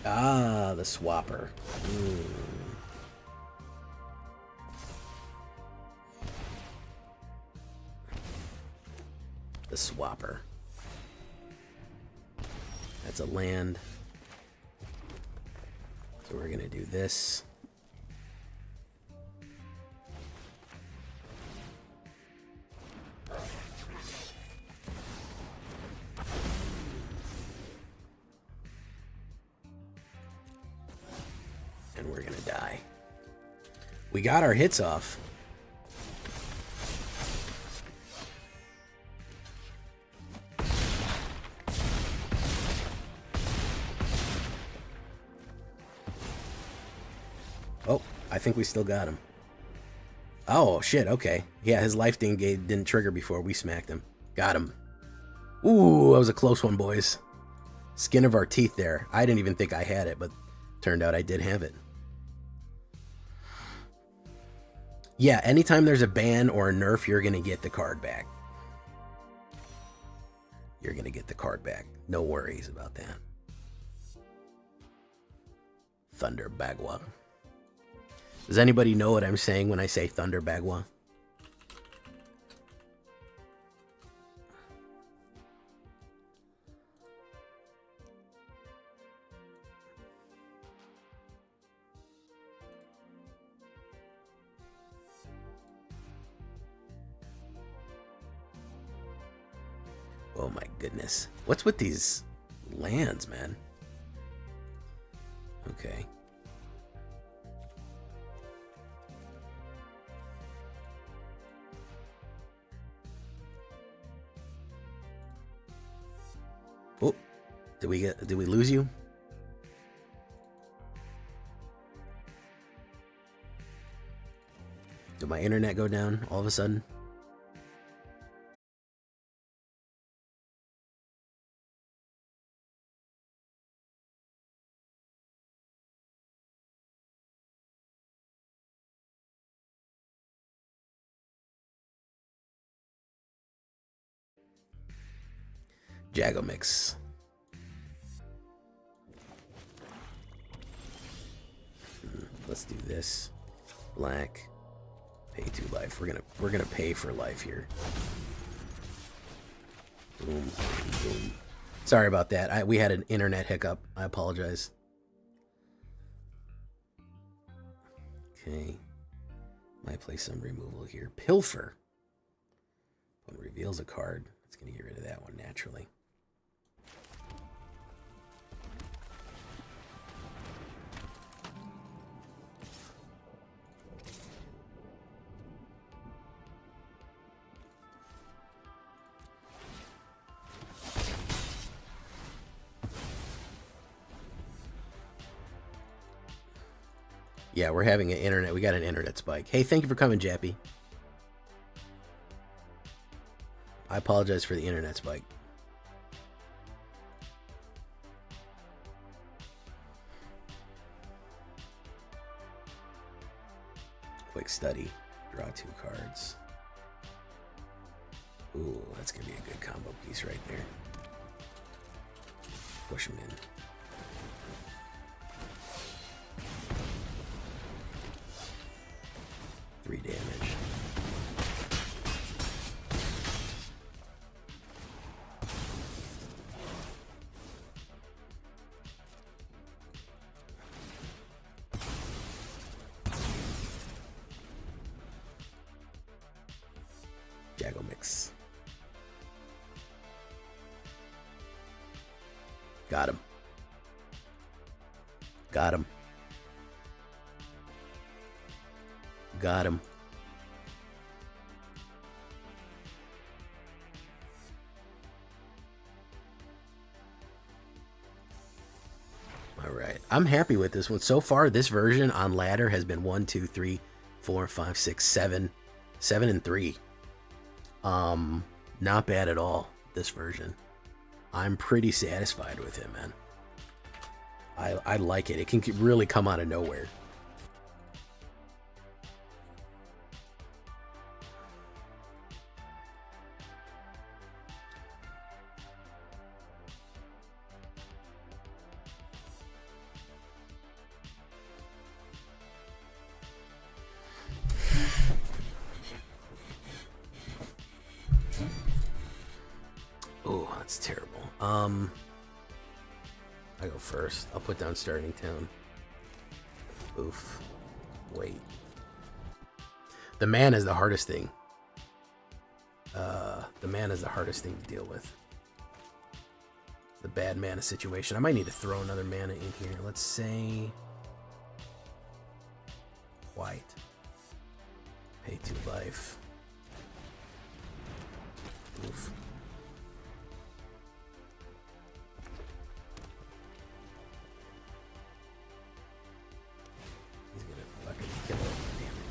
Ah, the swapper. The swapper. That's a land. So we're gonna do this. And we're gonna die. We got our hits off. Oh, I think we still got him. Oh, shit, okay. Yeah, his life didn't trigger before we smacked him. Got him. Ooh, that was a close one, boys. Skin of our teeth there. I didn't even think I had it, but turned out I did have it. Yeah, anytime there's a ban or a nerf, you're going to get the card back. You're going to get the card back. No worries about that. Thunder Bagua. Does anybody know what I'm saying when I say Thunder Bagua? Oh my goodness. What's with these lands, man? Okay. Oh, did we lose you? Did my internet go down all of a sudden? Jagomix. Let's do this. Black. Pay 2 life. We're gonna pay for life here. Boom, boom. Sorry about that. We had an internet hiccup. I apologize. Okay. Might play some removal here. Pilfer. When it reveals a card, it's gonna get rid of that one naturally. Yeah, we're having an internet. We got an internet spike. Hey, thank you for coming, Jappy. I apologize for the internet spike. Quick study. Draw 2 cards. Ooh, that's going to be a good combo piece right there. Push him in. Three damage. Jago Mix. Got him. Got him. Got him. All right. I'm happy with this one. So far, this version on ladder has been 1, 2, 3, 4, 5, 6, 7. 7 and 3. Not bad at all, this version. I'm pretty satisfied with it, man. I like it. It can really come out of nowhere. Oh, that's terrible. I go first. I'll put down starting town. Oof. Wait. The man is the hardest thing. The man is the hardest thing to deal with. The bad mana situation. I might need to throw another mana in here. Let's say white. Pay 2 life. Oof. He's gonna fucking kill it. Damn it.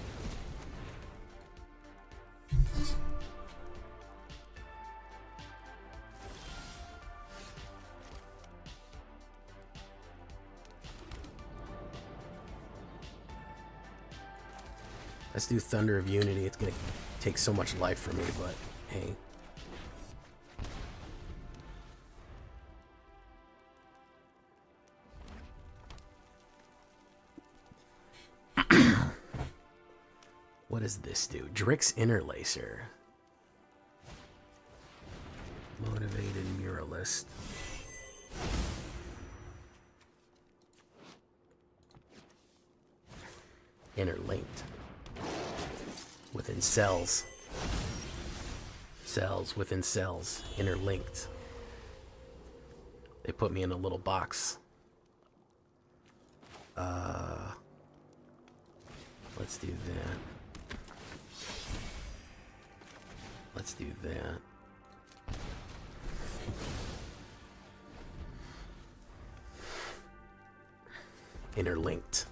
Let's do Thunder of Unity. It's gonna take so much life from me, but hey. What does this do? Drix Interlacer. Motivated Muralist. Interlinked. Within cells. Cells within cells. Interlinked. They put me in a little box. Let's do that. Let's do that. Interlinked.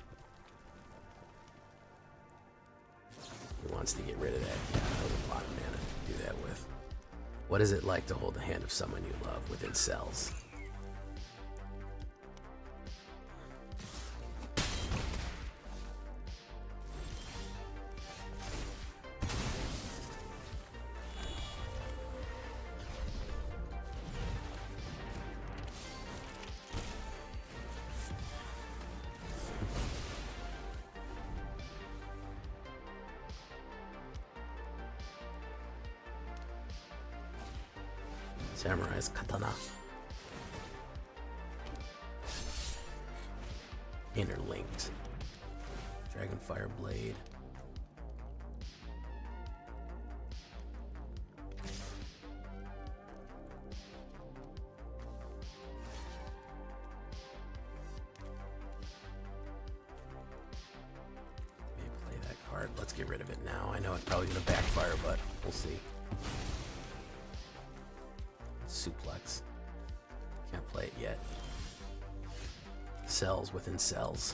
He wants to get rid of that. Yeah, that was a lot of mana to do that with. What is it like to hold the hand of someone you love within cells? Samurai's Katana. Interlinked. Dragonfire Blade. Maybe play that card. Let's get rid of it now. I know it's probably going to backfire, but we'll see. Suplex. Can't play it yet. Cells within cells.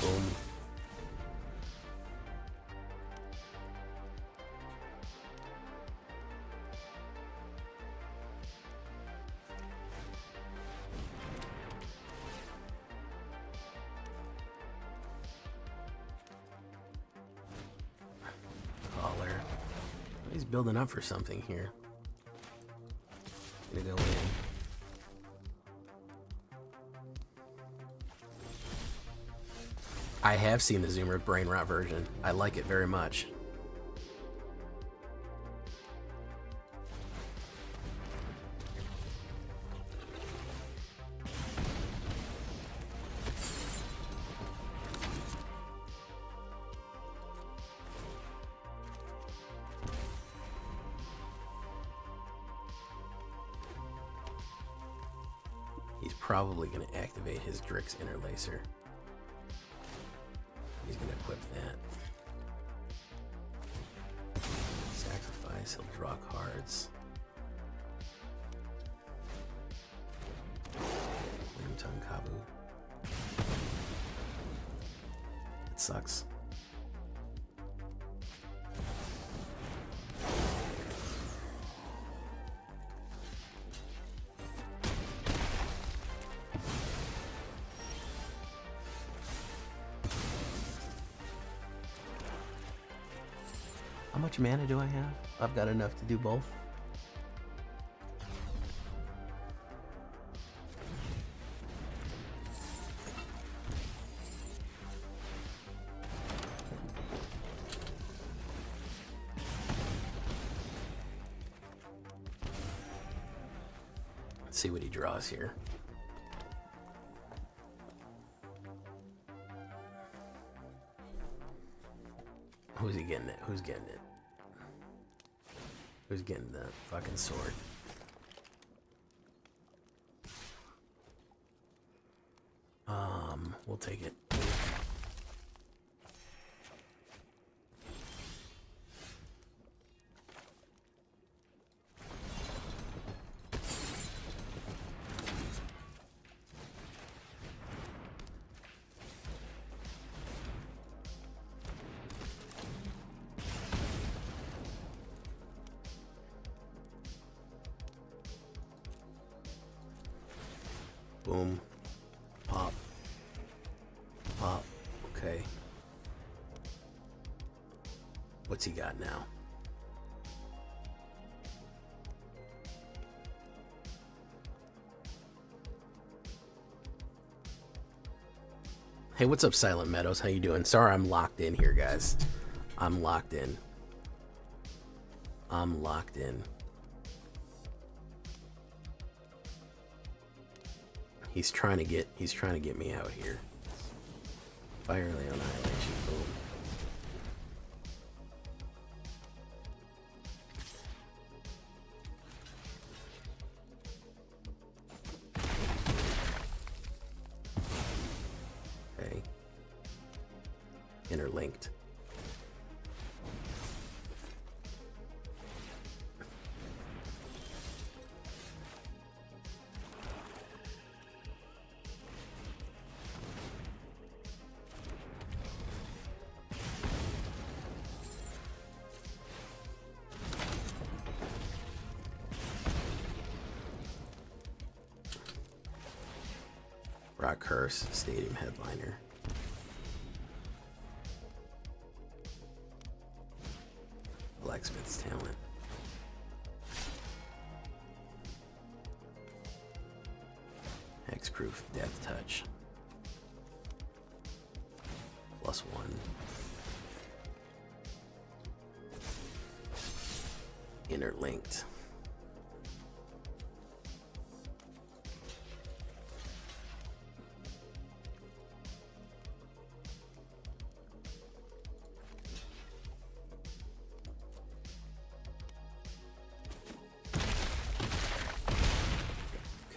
Boom. He's building up for something here. Gonna go in. I have seen the Zoomer brain rot version. I like it very much. He's probably going to activate his Drix Interlacer. He's going to equip that. Sacrifice, he'll draw cards. Limtung Kabu. It sucks. How much mana do I have? I've got enough to do both. Let's see what he draws here. Who's he getting it? Who's getting it? Who's getting the fucking sword? We'll take it. Boom. Pop. Pop. Okay. What's he got now? Hey, what's up, Silent Meadows? How you doing? Sorry, I'm locked in here, guys. I'm locked in. I'm locked in. He's trying to get me out here. Firely Annihilation, boom. Okay. Interlinked. Rock Curse, Stadium Headliner. Blacksmith's Talent. Hexproof, Death Touch. +1. Interlinked.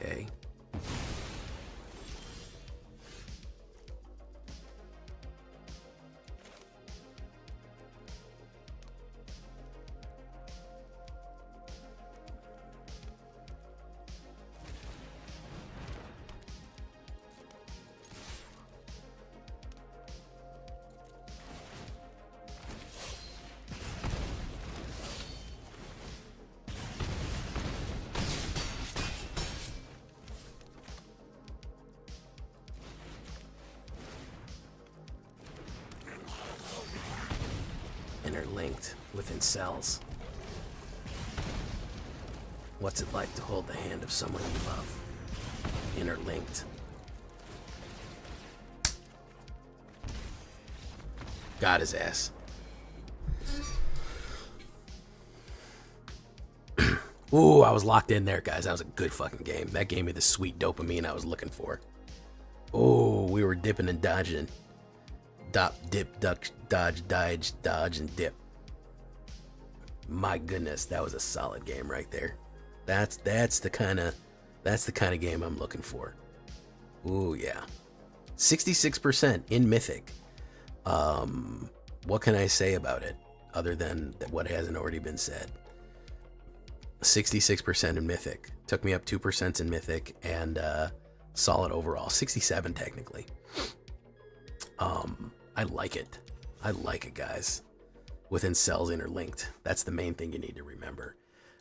Okay. Interlinked within cells. What's it like to hold the hand of someone you love? Interlinked. Got his ass. Ooh, I was locked in there, guys. That was a good fucking game. That gave me the sweet dopamine I was looking for. Oh, we were dipping and dodging. Dip, duck, dodge, dodge, and dip. My goodness, that was a solid game right there. That's the kind of game I'm looking for. Ooh, yeah. 66% in Mythic. What can I say about it other than what hasn't already been said? 66% in Mythic. Took me up 2% in Mythic, and solid overall. 67 technically. I like it. I like it, guys. Within cells interlinked. That's the main thing you need to remember.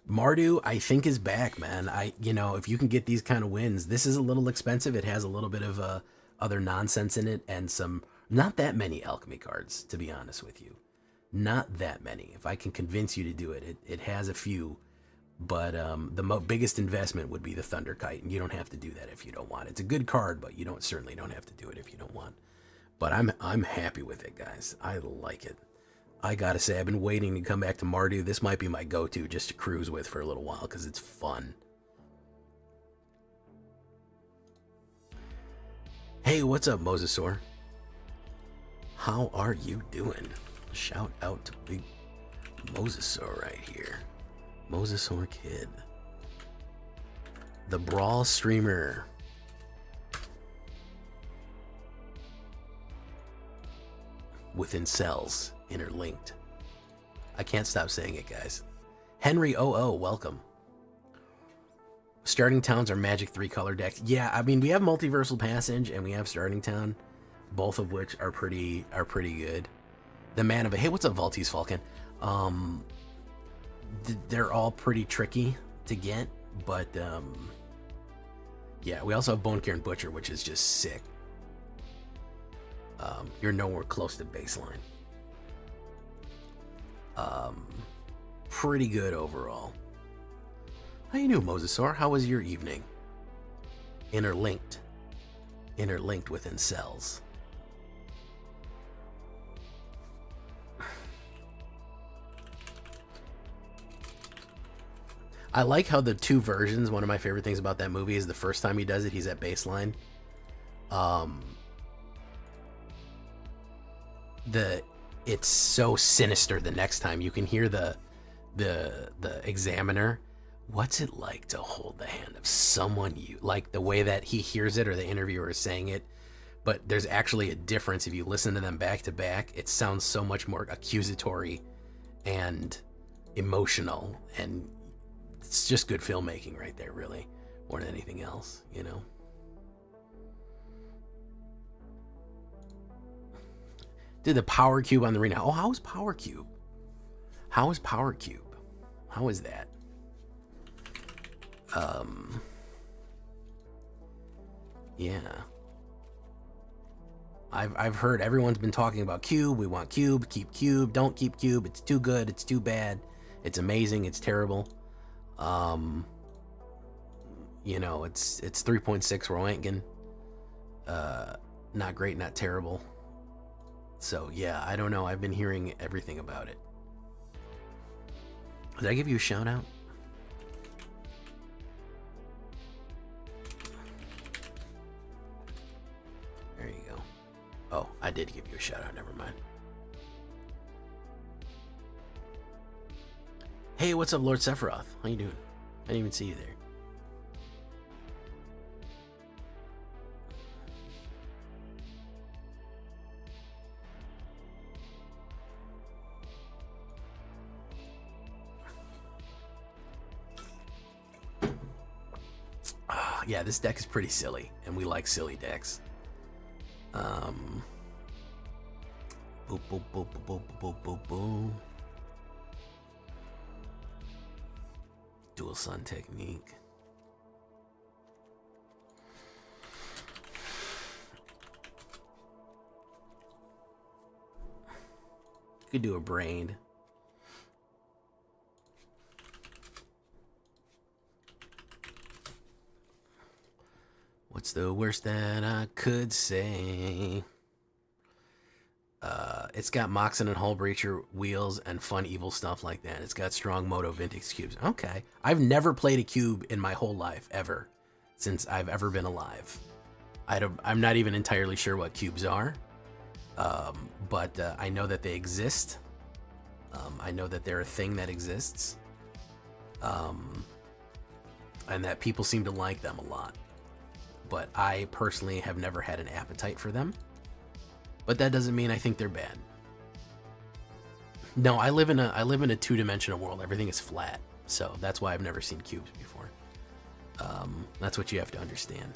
Mardu, I think, is back, man. If you can get these kind of wins, this is a little expensive. It has a little bit of other nonsense in it, and not that many alchemy cards, to be honest with you. Not that many. If I can convince you to do it, it has a few. But the biggest investment would be the Thunder Kite, and you don't have to do that if you don't want. It's a good card, but you certainly don't have to do it if you don't want. But I'm happy with it, guys. I like it. I gotta say, I've been waiting to come back to Mardu. This might be my go-to just to cruise with for a little while because it's fun. Hey, what's up, Mosasaur? How are you doing? Shout out to big Mosasaur right here. Mosasaur Kid. The Brawl Streamer. Within cells, interlinked. I can't stop saying it, guys. Henry OO, welcome. Starting Towns are Magic 3-color decks. Yeah, I mean, we have Multiversal Passage and we have Starting Town, both of which are pretty good. The Mana, but hey, what's up, Valtis Falcon? They're all pretty tricky to get, but yeah, we also have Bone Kieran Butcher, which is just sick. You're nowhere close to baseline. Pretty good overall. How you doing, Mosasaur? How was your evening? Interlinked within cells. I like how the two versions, one of my favorite things about that movie is the first time he does it, he's at baseline. It's so sinister the next time. You can hear the examiner. What's it like to hold the hand of someone you like, the way that he hears it or the interviewer is saying it? But there's actually a difference if you listen to them back to back. It sounds so much more accusatory and emotional, and it's just good filmmaking right there, really, more than anything else, you know. Did the Power Cube on the arena? Oh, how is Power Cube? How is Power Cube? How is that? Yeah. I've heard everyone's been talking about Cube. We want Cube. Keep Cube. Don't keep Cube. It's too good. It's too bad. It's amazing. It's terrible. You know, it's 3.6 Roentgen. Not great, not terrible. So yeah, I don't know. I've been hearing everything about it. Did I give you a shout out? There you go. Oh, I did give you a shout out. Never mind. Hey, what's up, Lord Sephiroth? How you doing? I didn't even see you there. Yeah, this deck is pretty silly, and we like silly decks. Boop, boop, boop, boop, boop, boop, boop, boop. Dual Sun Technique. You could do a Brain. What's the worst that I could say? It's got Moxon and Hull Breacher wheels and fun evil stuff like that. It's got strong Moto Vintage cubes. Okay. I've never played a cube in my whole life, ever, since I've ever been alive. I'm not even entirely sure what cubes are, but I know that they exist. I know that they're a thing that exists, and that people seem to like them a lot. But I personally have never had an appetite for them. But that doesn't mean I think they're bad. No, I live in a two-dimensional world. Everything is flat, so that's why I've never seen cubes before. That's what you have to understand.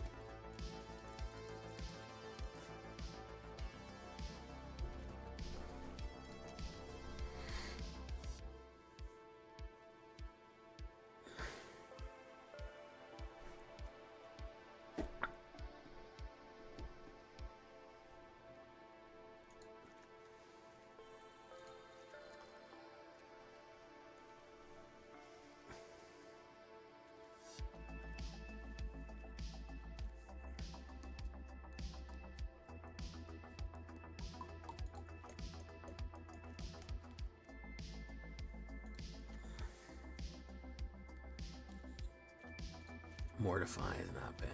Mortify is not bad.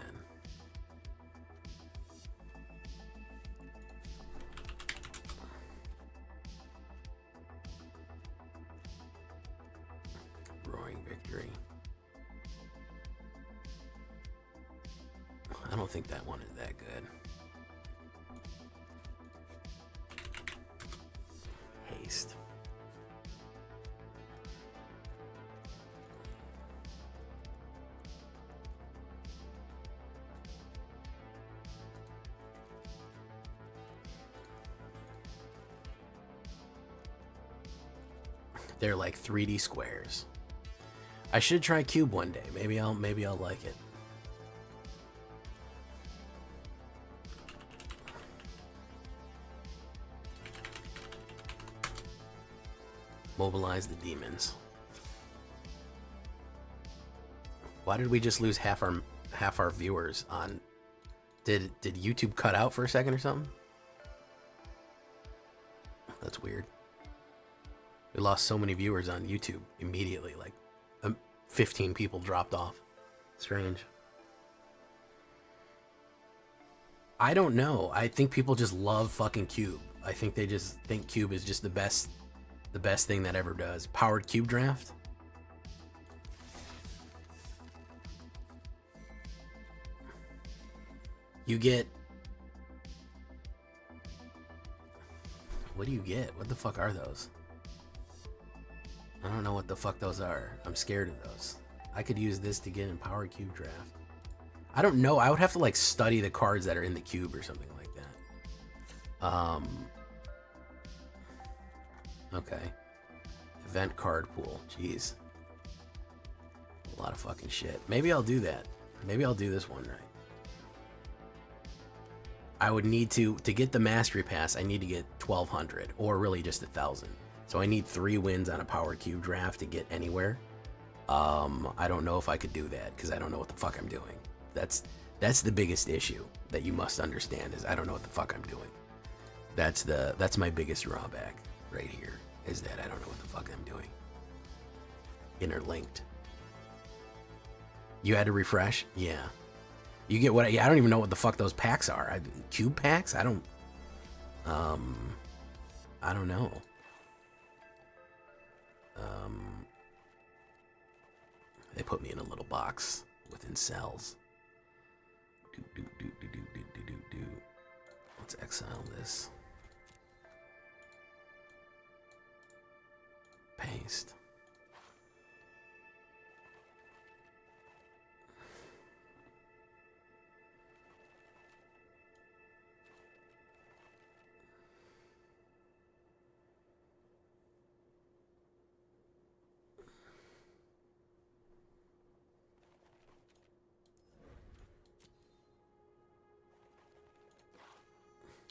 Roaring Victory. I don't think that one is that good. Haste. They're like 3D squares. I should try cube one day. Maybe I'll like it. Mobilize the demons. Why did we just lose half our viewers on? Did YouTube cut out for a second or something? That's weird. We lost so many viewers on YouTube immediately. Like 15 people dropped off. Strange. I don't know. I think people just love fucking Cube. I think they just think Cube is just the best thing that ever does. Powered Cube Draft. You get... What do you get? What the fuck are those? I don't know what the fuck those are. I'm scared of those. I could use this to get in Powered Cube Draft. I don't know. I would have to like study the cards that are in the cube or something like that. Okay. Event card pool. Jeez. A lot of fucking shit. Maybe I'll do that. Maybe I'll do this one right. I would need to get the Mastery Pass, I need to get 1,200 or really just 1,000. So I need 3 wins on a Power Cube Draft to get anywhere. I don't know if I could do that because I don't know what the fuck I'm doing. That's the biggest issue that you must understand is I don't know what the fuck I'm doing. That's my biggest drawback right here is that I don't know what the fuck I'm doing. Interlinked. You had to refresh? Yeah. You get what? I don't even know what the fuck those packs are. Cube packs? I don't know. They put me in a little box within cells. Let's exile this. Paste.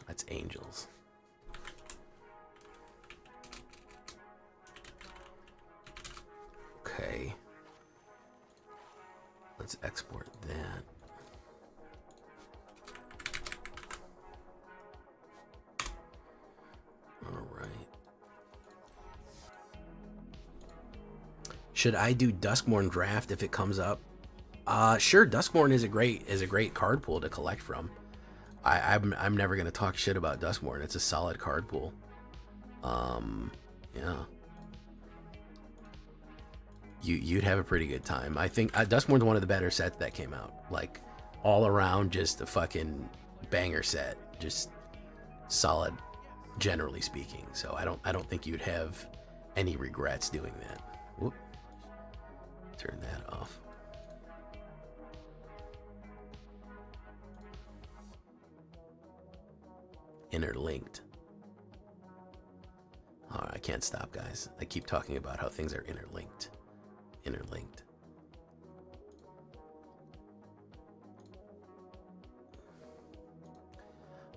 That's angels. Okay. Let's export that. All Should I do Duskmourn draft if it comes up? Sure. Duskmourn is a great card pool to collect from. I'm never gonna talk shit about Duskmourn. It's a solid card pool. Yeah. You'd have a pretty good time. I think Duskmourn's one of the better sets that came out. Like, all around, just a fucking banger set. Just solid, generally speaking. So I don't think you'd have any regrets doing that. Whoop. Turn that off. Interlinked. Oh, I can't stop, guys. I keep talking about how things are interlinked. Interlinked.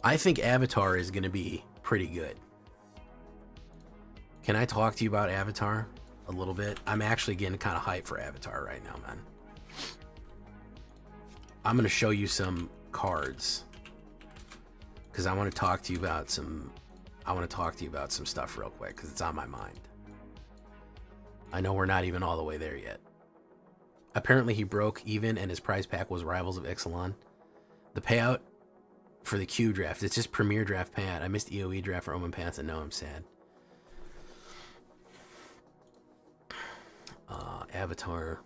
I think Avatar is going to be pretty good. Can I talk to you about Avatar a little bit? I'm actually getting kind of hyped for Avatar right now, man. I'm going to show you some cards because I want to talk to you about some stuff real quick because it's on my mind. I know we're not even all the way there yet. Apparently he broke even and his prize pack was Rivals of Ixalan. The payout for the Q draft, it's just Premier draft payout. I missed EOE draft for Omen Pants and now I'm sad. Avatar.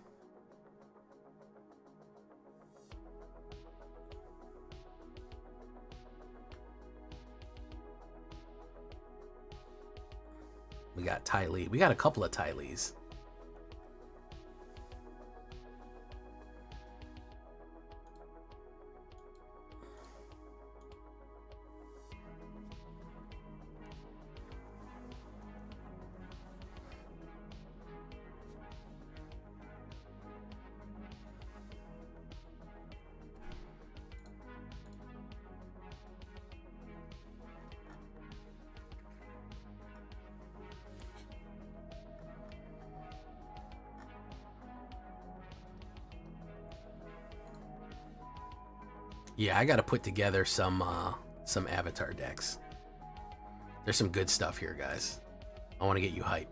We got Ty Lee. We got a couple of Ty Lees. Yeah, I got to put together some Avatar decks. There's some good stuff here, guys. I want to get you hype.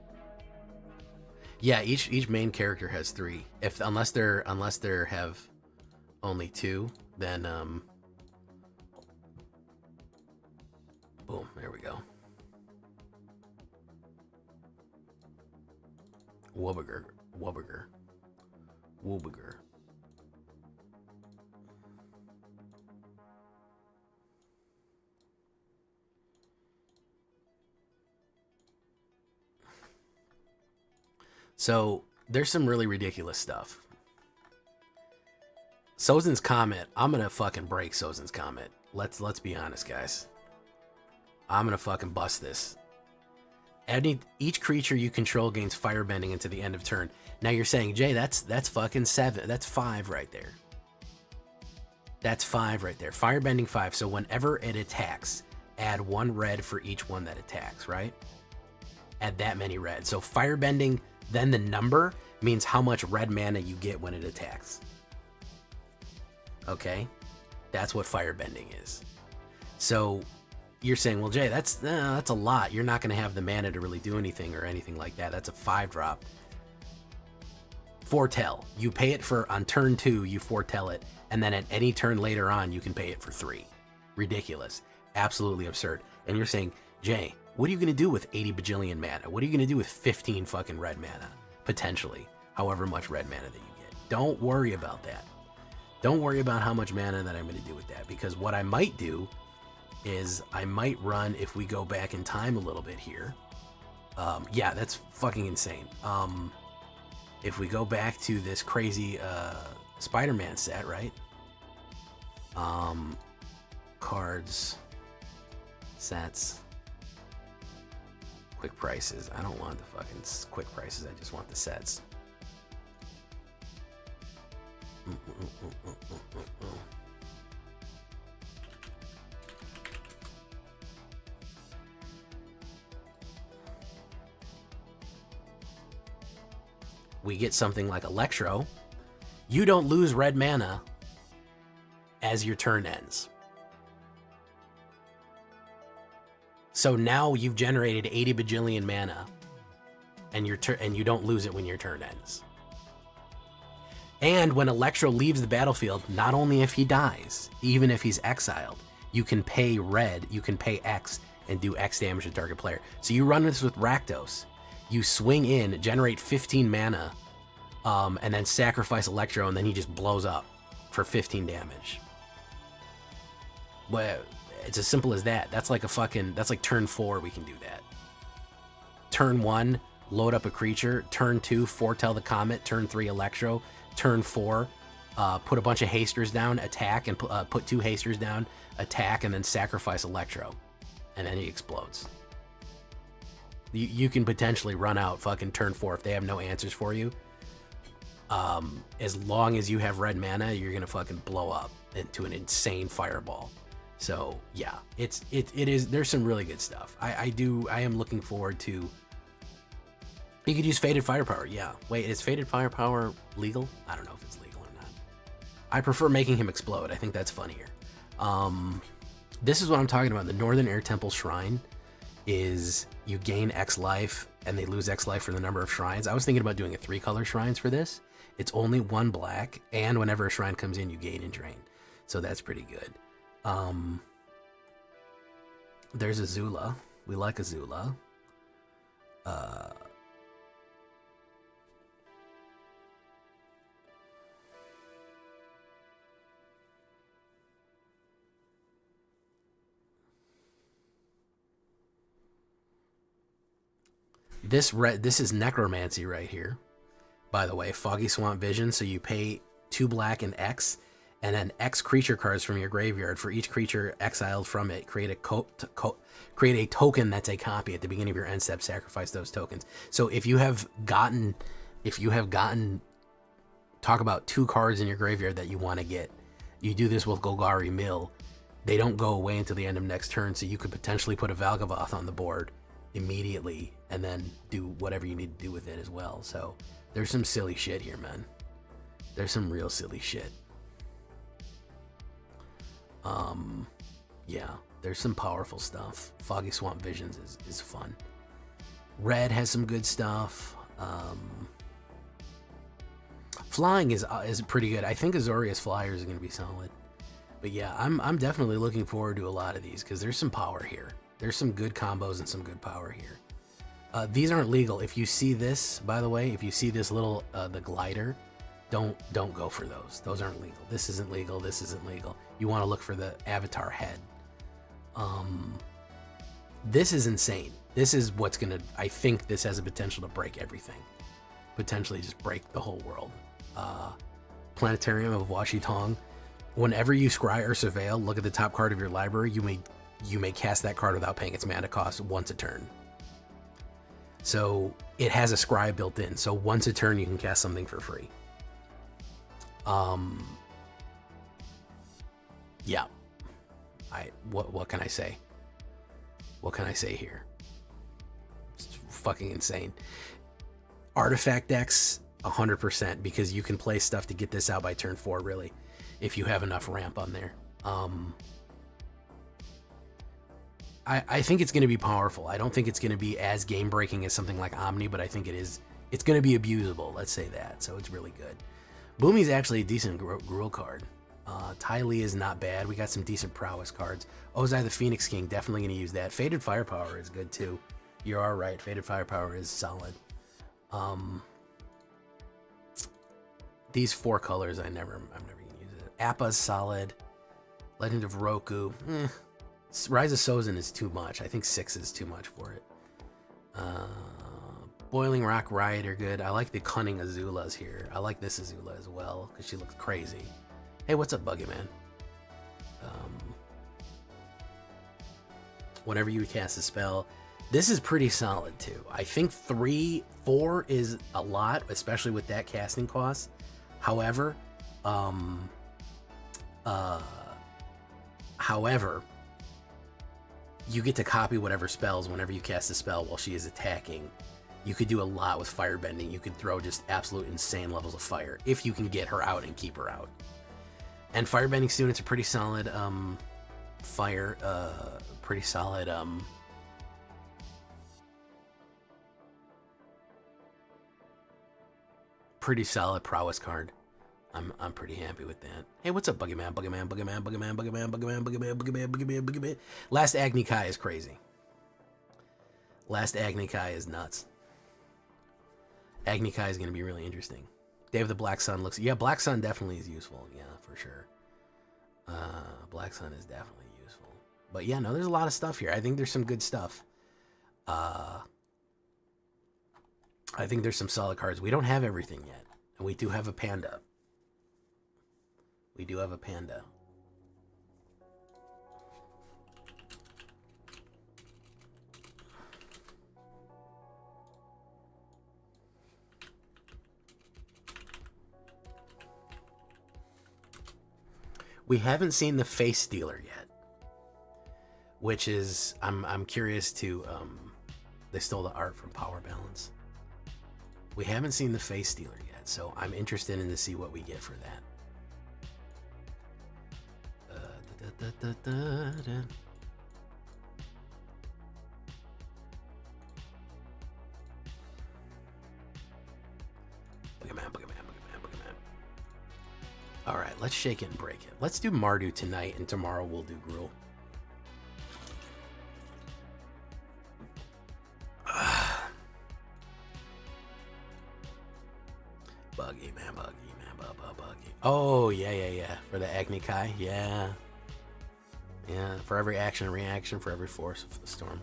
Yeah, each main character has 3. Unless they have only 2, then boom, there we go. Wubberger. So there's some really ridiculous stuff. Sozin's Comet. I'm gonna fucking break Sozin's Comet. Let's be honest, guys. I'm gonna fucking bust this. Each creature you control gains firebending into the end of turn. Now you're saying, Jay, that's fucking 7. That's 5 right there. That's 5 right there. Firebending 5. So whenever it attacks, add 1 red for each one that attacks, right? Add that many red. So firebending, then the number means how much red mana you get when it attacks. Okay? That's what firebending is. So you're saying, well, Jay, that's a lot. You're not going to have the mana to really do anything or anything like that. That's a 5-drop. Foretell. You pay it for, on turn 2, you foretell it, and then at any turn later on, you can pay it for 3. Ridiculous. Absolutely absurd. And you're saying, Jay, what are you going to do with 80 bajillion mana? What are you going to do with 15 fucking red mana? Potentially. However much red mana that you get. Don't worry about that. Don't worry about how much mana that I'm going to do with that. Because what I might do is I might run, if we go back in time a little bit here. Yeah, that's fucking insane. If we go back to this crazy Spider-Man set, right? Cards, sets, quick prices. I don't want the fucking quick prices. I just want the sets. We get something like Electro. You don't lose red mana as your turn ends. So now you've generated 80 bajillion mana and you don't lose it when your turn ends. And when Electro leaves the battlefield, not only if he dies, even if he's exiled, you can pay red, you can pay X and do X damage to target player. So you run this with Rakdos. You swing in, generate 15 mana, and then sacrifice Electro, and then he just blows up for 15 damage. Well, it's as simple as that. That's like turn 4 we can do that. Turn 1, load up a creature. Turn 2, foretell the comet. Turn 3, Electro. Turn 4, put a bunch of hasters down, attack, and put 2 hasters down, attack, and then sacrifice Electro. And then he explodes. You can potentially run out fucking turn 4 if they have no answers for you. As long as you have red mana, you're gonna fucking blow up into an insane fireball. So yeah, it is. There's some really good stuff. I am looking forward to. You could use Fated Firepower, yeah. Wait, is Fated Firepower legal? I don't know if it's legal or not. I prefer making him explode. I think that's funnier. This is what I'm talking about. The Northern Air Temple Shrine is you gain X life and they lose X life for the number of shrines. I was thinking about doing a 3-color shrines for this. It's only 1 black, and whenever a shrine comes in, you gain and drain. So that's pretty good. There's Azula. We like Azula. This is Necromancy right here. By the way, Foggy Swamp Vision, so you pay 2 black and X, and then X creature cards from your graveyard. For each creature exiled from it, create a token that's a copy at the beginning of your end step. Sacrifice those tokens. So if you have gotten, talk about 2 cards in your graveyard that you want to get. You do this with Golgari Mill. They don't go away until the end of next turn, so you could potentially put a Valgavoth on the board immediately and then do whatever you need to do with it as well. So there's some silly shit here, man. There's some real silly shit. Yeah, there's some powerful stuff. Foggy Swamp Visions is fun. Red has some good stuff. Flying is pretty good. I think Azorius Flyers are going to be solid. But yeah, I'm definitely looking forward to a lot of these because there's some power here. There's some good combos and some good power here. These aren't legal. If you see this, by the way, if you see this little the glider, don't go for those. Those aren't legal. This isn't legal. This isn't legal. You want to look for the avatar head. This is insane. This is what's gonna. I think this has a potential to break everything. Potentially just break the whole world. Planetarium of Washitong. Whenever you scry or surveil, look at the top card of your library. You may cast that card without paying its mana cost once a turn. So it has a scry built in. So once a turn, you can cast something for free. Yeah. What can I say? What can I say here? It's fucking insane. Artifact decks, 100%, because you can play stuff to get this out by turn 4, really, if you have enough ramp on there. I think it's going to be powerful. I don't think it's going to be as game-breaking as something like Omni, but I think it's going to be abusable, let's say that, so it's really good. Boomy's actually a decent Gruul card. Ty Lee is not bad. We got some decent prowess cards. Ozai the Phoenix King, definitely going to use that. Fated Firepower is good, too. You are right. Fated Firepower is solid. These 4 colors, I'm never going to use it. Appa's solid. Legend of Roku, Rise of Sozin is too much. I think 6 is too much for it. Boiling Rock Riot are good. I like the Cunning Azulas here. I like this Azula as well because she looks crazy. Hey, what's up, Buggy Man? Whenever you cast a spell, this is pretty solid too. I think 3, 4 is a lot, especially with that casting cost. However, you get to copy whatever spells whenever you cast a spell while she is attacking. You could do a lot with firebending. You could throw just absolute insane levels of fire if you can get her out and keep her out. And firebending students are pretty solid fire, pretty solid pretty solid prowess card. I'm pretty happy with that. Hey, what's up, Boogeyman? Boogeyman, Boogeyman, Boogeyman, Boogeyman, Boogeyman, Boogeyman, Boogeyman, Boogeyman, Boogeyman. Last Agni Kai is crazy. Last Agni Kai is nuts. Agni Kai is going to be really interesting. Dave the Black Sun looks... Yeah, Black Sun definitely is useful. Yeah, for sure. Black Sun is definitely useful. But yeah, no, there's a lot of stuff here. I think there's some good stuff. I think there's some solid cards. We don't have everything yet. And we do have a Panda. We do have a Panda. We haven't seen the Face Stealer yet, which is I'm curious to. They stole the art from Power Balance. We haven't seen the Face Stealer yet, so I'm interested in to see what we get for that. All right, let's shake it and break it. Let's do Mardu tonight, and tomorrow we'll do Gruul. Buggy, man, buggy. Oh, yeah. For the Agni Kai, yeah. Yeah, for every action and reaction, for every force of the storm.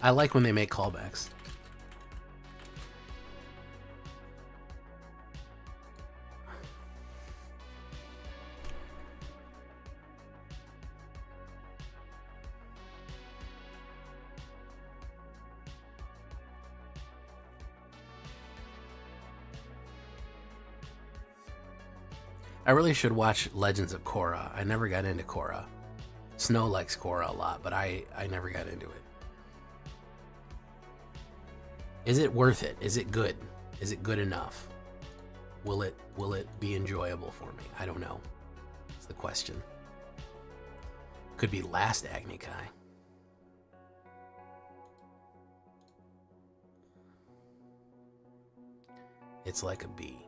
I like when they make callbacks. I really should watch Legends of Korra. I never got into Korra. Snow likes Korra a lot, but I never got into it. Is it worth it? Is it good? Is it good enough? Will it be enjoyable for me? I don't know. That's the question. Could be last Agni Kai. It's like a bee.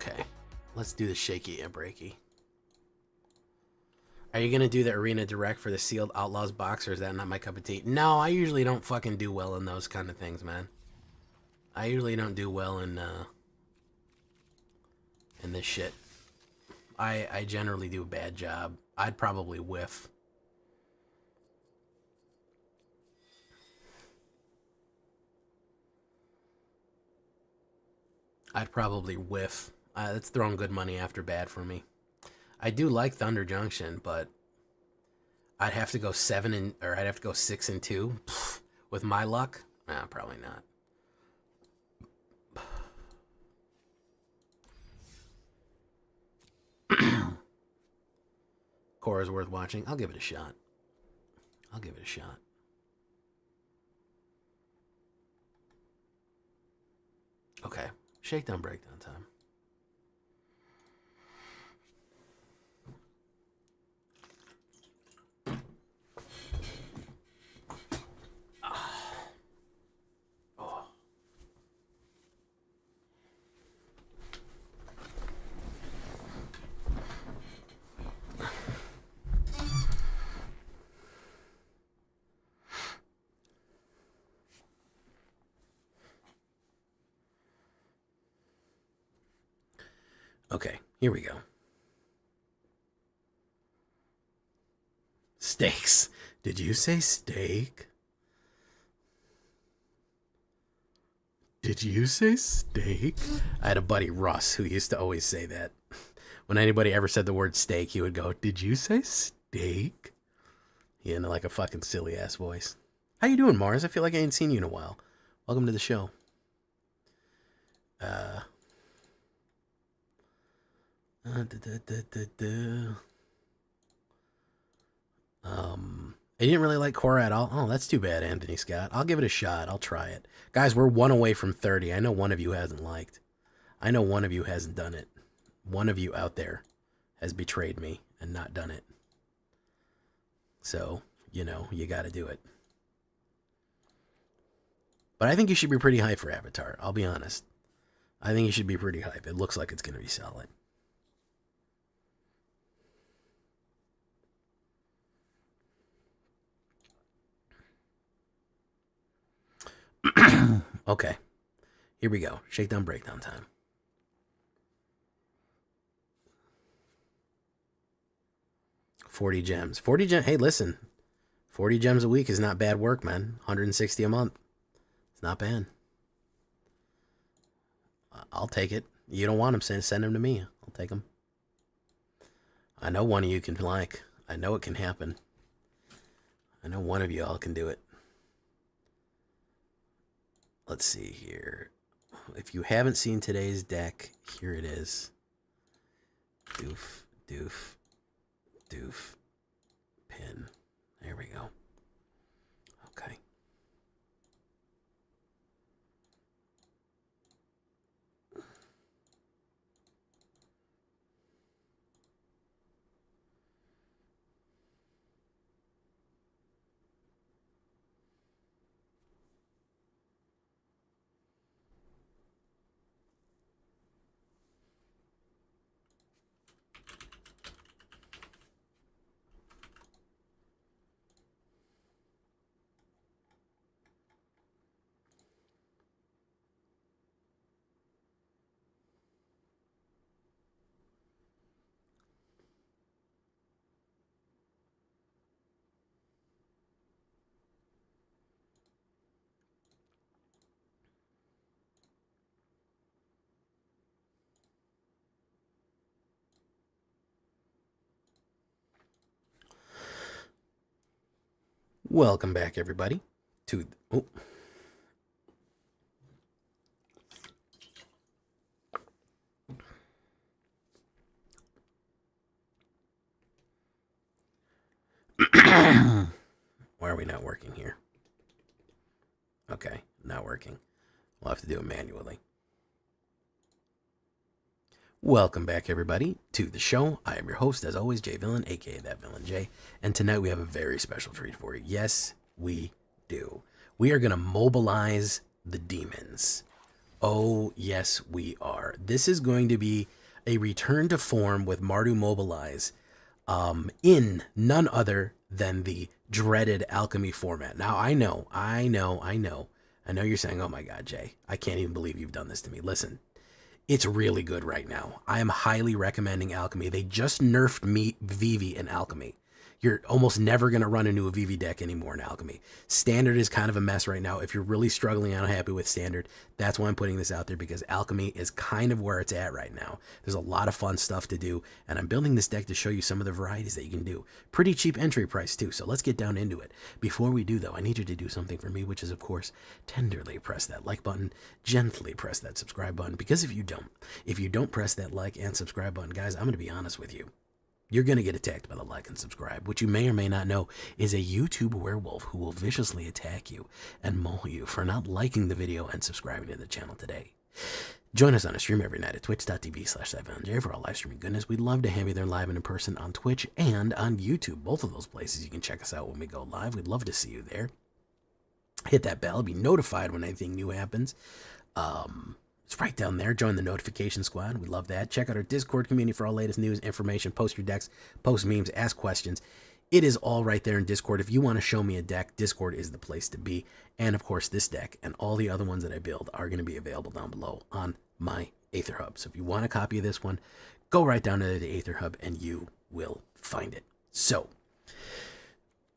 Okay, let's do the shaky and breaky. Are you gonna do the Arena Direct for the Sealed Outlaws box, or is that not my cup of tea? No, I usually don't fucking do well in those kind of things, man. I usually don't do well in this shit. I generally do a bad job. I'd probably whiff. That's throwing good money after bad for me. I do like Thunder Junction, but I'd have to go 6 and 2 with my luck. Nah, probably not. Korra's worth watching. I'll give it a shot. Okay, shakedown breakdown time. Okay, Here we go. Steaks. Did you say steak? Did you say steak? I had a buddy, Russ, who used to always say that. When anybody ever said the word steak, he would go, "Did you say steak?" He had like a fucking silly ass voice. How you doing, Mars? I feel like I ain't seen you in a while. Welcome to the show. I didn't really like Korra at all. Oh, that's too bad, Anthony Scott. I'll give it a shot. I'll try it. Guys, we're 1 away from 30. I know one of you hasn't liked. I know one of you hasn't done it. One of you out there has betrayed me and not done it. So, you know, you got to do it. But I think you should be pretty hype for Avatar. I'll be honest. I think you should be pretty hype. It looks like it's going to be solid. Okay. Here we go. Shakedown breakdown time. $40 gems. 40 gems. Hey, listen. 40 gems a week is not bad work, man. 160 a month. It's not bad. I'll take it. You don't want them, send them to me. I'll take them. I know one of you can like. I know it can happen. I know one of you all can do it. Let's see here. If you haven't seen today's deck, here it is. Doof, doof, doof, pin. There we go. Okay. Welcome back, everybody, to... Oh. Why are we not working here? Okay, not working. We'll have to do it manually. Welcome back, everybody, to the show. I am your host, as always, Jay Villain, aka That Villain Jay, and tonight we have a very special treat for you. Yes, we do. We are going to mobilize the demons. Oh, yes, we are. This is going to be a return to form with Mardu Mobilize in none other than the dreaded alchemy format. Now, I know you're saying, oh my God, Jay, I can't even believe you've done this to me. Listen. It's really good right now. I am highly recommending Alchemy. They just nerfed me Vivi in Alchemy. You're almost never going to run into a Vivi deck anymore in Alchemy. Standard is kind of a mess right now. If you're really struggling and unhappy with Standard, that's why I'm putting this out there, because Alchemy is kind of where it's at right now. There's a lot of fun stuff to do, and I'm building this deck to show you some of the varieties that you can do. Pretty cheap entry price too, so let's get down into it. Before we do, though, I need you to do something for me, which is, of course, tenderly press that like button, gently press that subscribe button, because if you don't press that like and subscribe button, guys, I'm going to be honest with you. You're going to get attacked by the like and subscribe, which you may or may not know is a YouTube werewolf who will viciously attack you and maul you for not liking the video and subscribing to the channel today. Join us on a stream every night at twitch.tv/ThatVillainJ for all live streaming goodness. We'd love to have you there live and in person on Twitch and on YouTube. Both of those places you can check us out when we go live. We'd love to see you there. Hit that bell. Be notified when anything new happens. It's right down there. Join the notification squad. We love that. Check out our Discord community for all latest news, information, post your decks, post memes, ask questions. It is all right there in Discord. If you want to show me a deck, Discord is the place to be. And of course, this deck and all the other ones that I build are going to be available down below on my AetherHub. So if you want a copy of this one, go right down to the AetherHub and you will find it. So,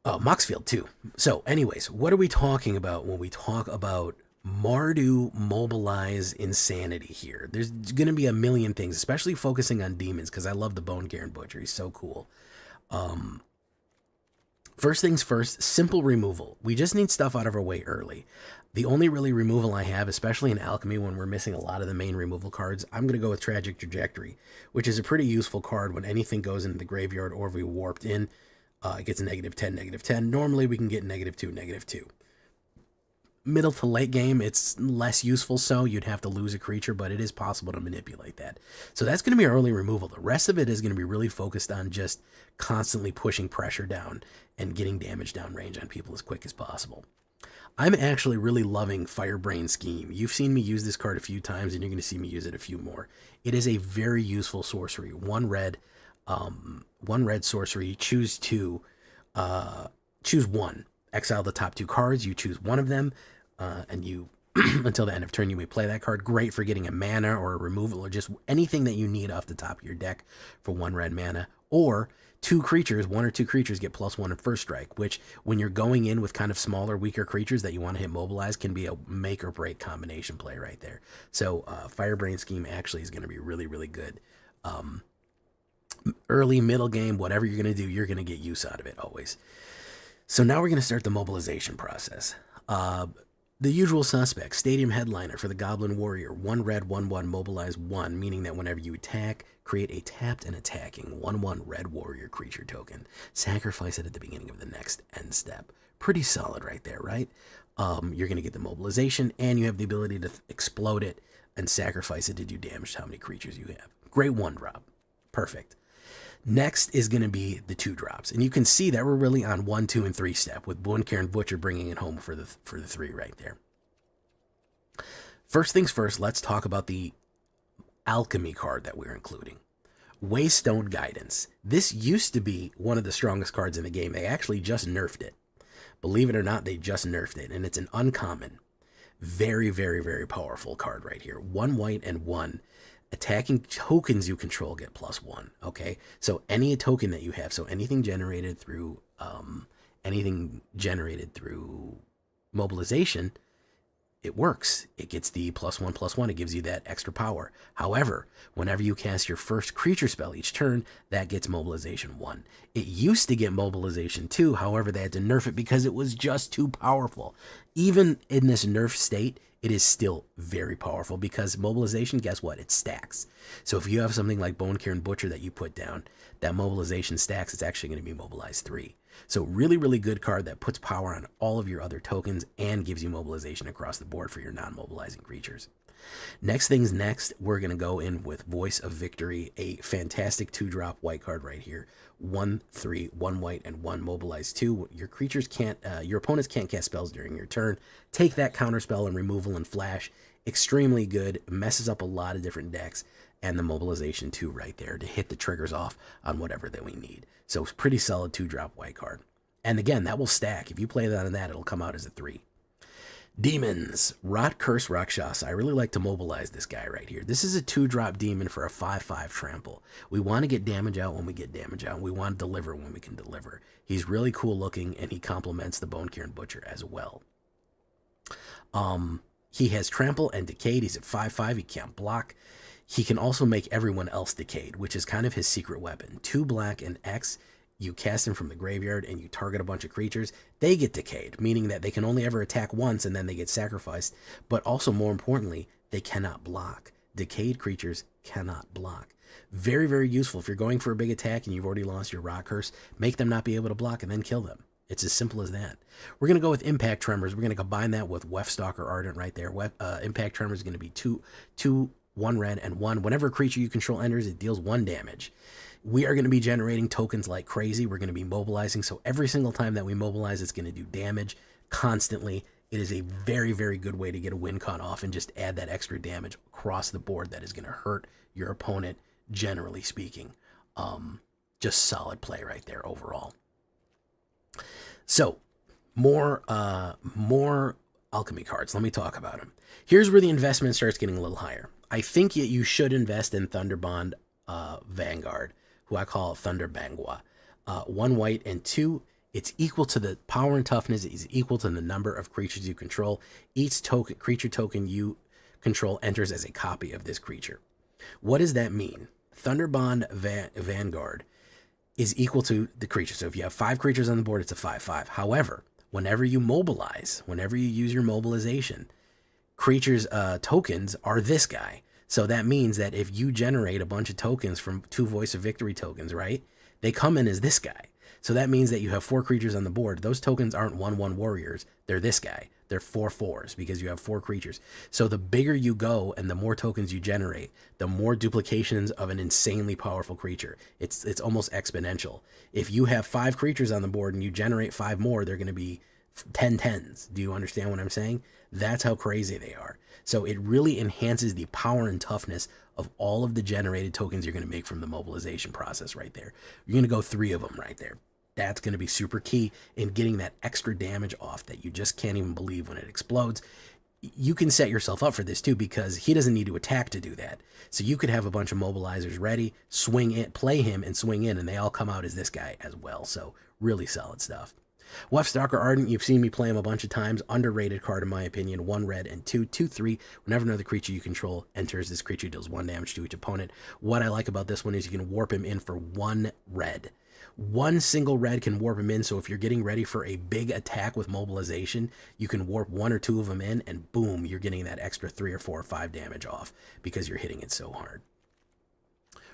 Moxfield too. So anyways, what are we talking about when we talk about Mardu mobilize insanity here? There's going to be a million things, especially focusing on demons, because I love the Bone Karen Butcher. He's so cool. First things first, simple removal. We just need stuff out of our way early. The only really removal I have, especially in Alchemy when we're missing a lot of the main removal cards, I'm going to go with Tragic Trajectory, which is a pretty useful card when anything goes into the graveyard or if we warped in. It gets a -10, -10. Normally we can get -2, -2. Middle to late game, it's less useful, so you'd have to lose a creature, but it is possible to manipulate that. So that's going to be our early removal. The rest of it is going to be really focused on just constantly pushing pressure down and getting damage down range on people as quick as possible. I'm actually really loving Firebrain Scheme. You've seen me use this card a few times, and you're going to see me use it a few more. It is a very useful sorcery. One red sorcery. Choose two. Choose one. Exile the top 2 cards. You choose one of them, and you until the end of turn you may play that card. Great for getting a mana or a removal or just anything that you need off the top of your deck for 1 red mana. Or 2 creatures, 1 or 2 creatures get +1 in first strike, which when you're going in with kind of smaller, weaker creatures that you want to hit mobilize can be a make or break combination play right there. So Firebrain Scheme actually is going to be really, really good. Early, middle game, whatever you're going to do, you're going to get use out of it always. So now we're going to start the mobilization process. The usual suspects, Stadium Headliner for the Goblin Warrior, 1 red, 1/1, mobilize 1, meaning that whenever you attack, create a tapped and attacking 1/1 red warrior creature token. Sacrifice it at the beginning of the next end step. Pretty solid right there, right? You're going to get the mobilization, and you have the ability to explode it and sacrifice it to do damage to how many creatures you have. Great 1-drop. Perfect. Next is going to be the 2-drops, and you can see that we're really on 1, 2, and 3 step with Bone Karen Butcher bringing it home for the 3 right there. First things first, let's talk about the Alchemy card that we're including. Waystone Guidance. This used to be one of the strongest cards in the game. They actually just nerfed it. Believe it or not, they just nerfed it, and it's an uncommon. Very, very, very powerful card right here. 1 white and 1. Attacking tokens you control get +1. Okay, so any token that you have, so anything generated through mobilization, it works. It gets the +1/+1. It gives you that extra power. However, whenever you cast your first creature spell each turn, that gets mobilization 1. It used to get mobilization 2. However, they had to nerf it because it was just too powerful. Even in this nerf state, it is still very powerful because mobilization, guess what? It stacks. So if you have something like Bone Karen Butcher that you put down, that mobilization stacks, it's actually going to be mobilized 3. So really, really good card that puts power on all of your other tokens and gives you mobilization across the board for your non-mobilizing creatures. Next things next, we're going to go in with Voice of Victory, a fantastic 2-drop white card right here. 1/3, 1 white, and 1 mobilize 2. Your creatures can't, your opponents can't cast spells during your turn. Take that counter spell and removal and flash. Extremely good, messes up a lot of different decks, and the mobilization 2 right there to hit the triggers off on whatever that we need. So it's pretty solid 2-drop white card. And again, that will stack. If you play that on that, it'll come out as a 3. Demons. Rot Curse Rakshasa. I really like to mobilize this guy right here. This is a 2-drop demon for a 5/5 trample. We want to get damage out when we get damage out. We want to deliver when we can deliver. He's really cool looking, and he complements the Bone Karen Butcher as well. He has trample and decayed. He's at 5/5. He can't block. He can also make everyone else decayed, which is kind of his secret weapon. 2 black and X. You cast him from the graveyard and you target a bunch of creatures, they get decayed, meaning that they can only ever attack once and then they get sacrificed, but also more importantly, they cannot block. Decayed creatures cannot block. Very, very useful if you're going for a big attack and you've already lost your Rock Curse, make them not be able to block and then kill them. It's as simple as that. We're going to go with Impact Tremors. We're going to combine that with Weftstalker Ardent right there. Impact Tremors is going to be 2, 1 red, and 1. Whenever a creature you control enters, it deals 1 damage. We are going to be generating tokens like crazy. We're going to be mobilizing. So every single time that we mobilize, it's going to do damage constantly. It is a very, very good way to get a win con off and just add that extra damage across the board that is going to hurt your opponent, generally speaking. Just solid play right there overall. So more alchemy cards. Let me talk about them. Here's where the investment starts getting a little higher. I think you should invest in Thunderbond Vanguard, who I call Thunder Bangwa. 1 white and 2. It's equal to the power and toughness is equal to the number of creatures you control. Each creature token you control enters as a copy of this creature. What does that mean? Thunderbond Vanguard is equal to the creature. So if you have 5 creatures on the board, it's a 5/5. However, whenever you mobilize, whenever you use your mobilization, creatures' tokens are this guy. So that means that if you generate a bunch of tokens from 2 Voice of Victory tokens, right, they come in as this guy. So that means that you have 4 creatures on the board. Those tokens aren't 1/1 warriors. They're this guy. They're 4/4s because you have 4 creatures. So the bigger you go and the more tokens you generate, the more duplications of an insanely powerful creature. It's almost exponential. If you have 5 creatures on the board and you generate 5 more, they're going to be 10 10s. Do you understand what I'm saying? That's how crazy they are. So it really enhances the power and toughness of all of the generated tokens you're going to make from the mobilization process right there. You're going to go 3 of them right there. That's going to be super key in getting that extra damage off that you just can't even believe when it explodes. You can set yourself up for this too, because he doesn't need to attack to do that. So you could have a bunch of mobilizers ready, swing in, play him and swing in, and they all come out as this guy as well. So really solid stuff. Wealthstalker Ardent, you've seen me play him a bunch of times. Underrated card in my opinion. 1 red and 2, 2/3. Whenever another creature you control enters, this creature deals 1 damage to each opponent. What I like about this one is you can warp him in for 1 red. 1 single red can warp him in, so if you're getting ready for a big attack with mobilization, you can warp 1 or 2 of them in, and boom, you're getting that extra 3 or 4 or 5 damage off because you're hitting it so hard.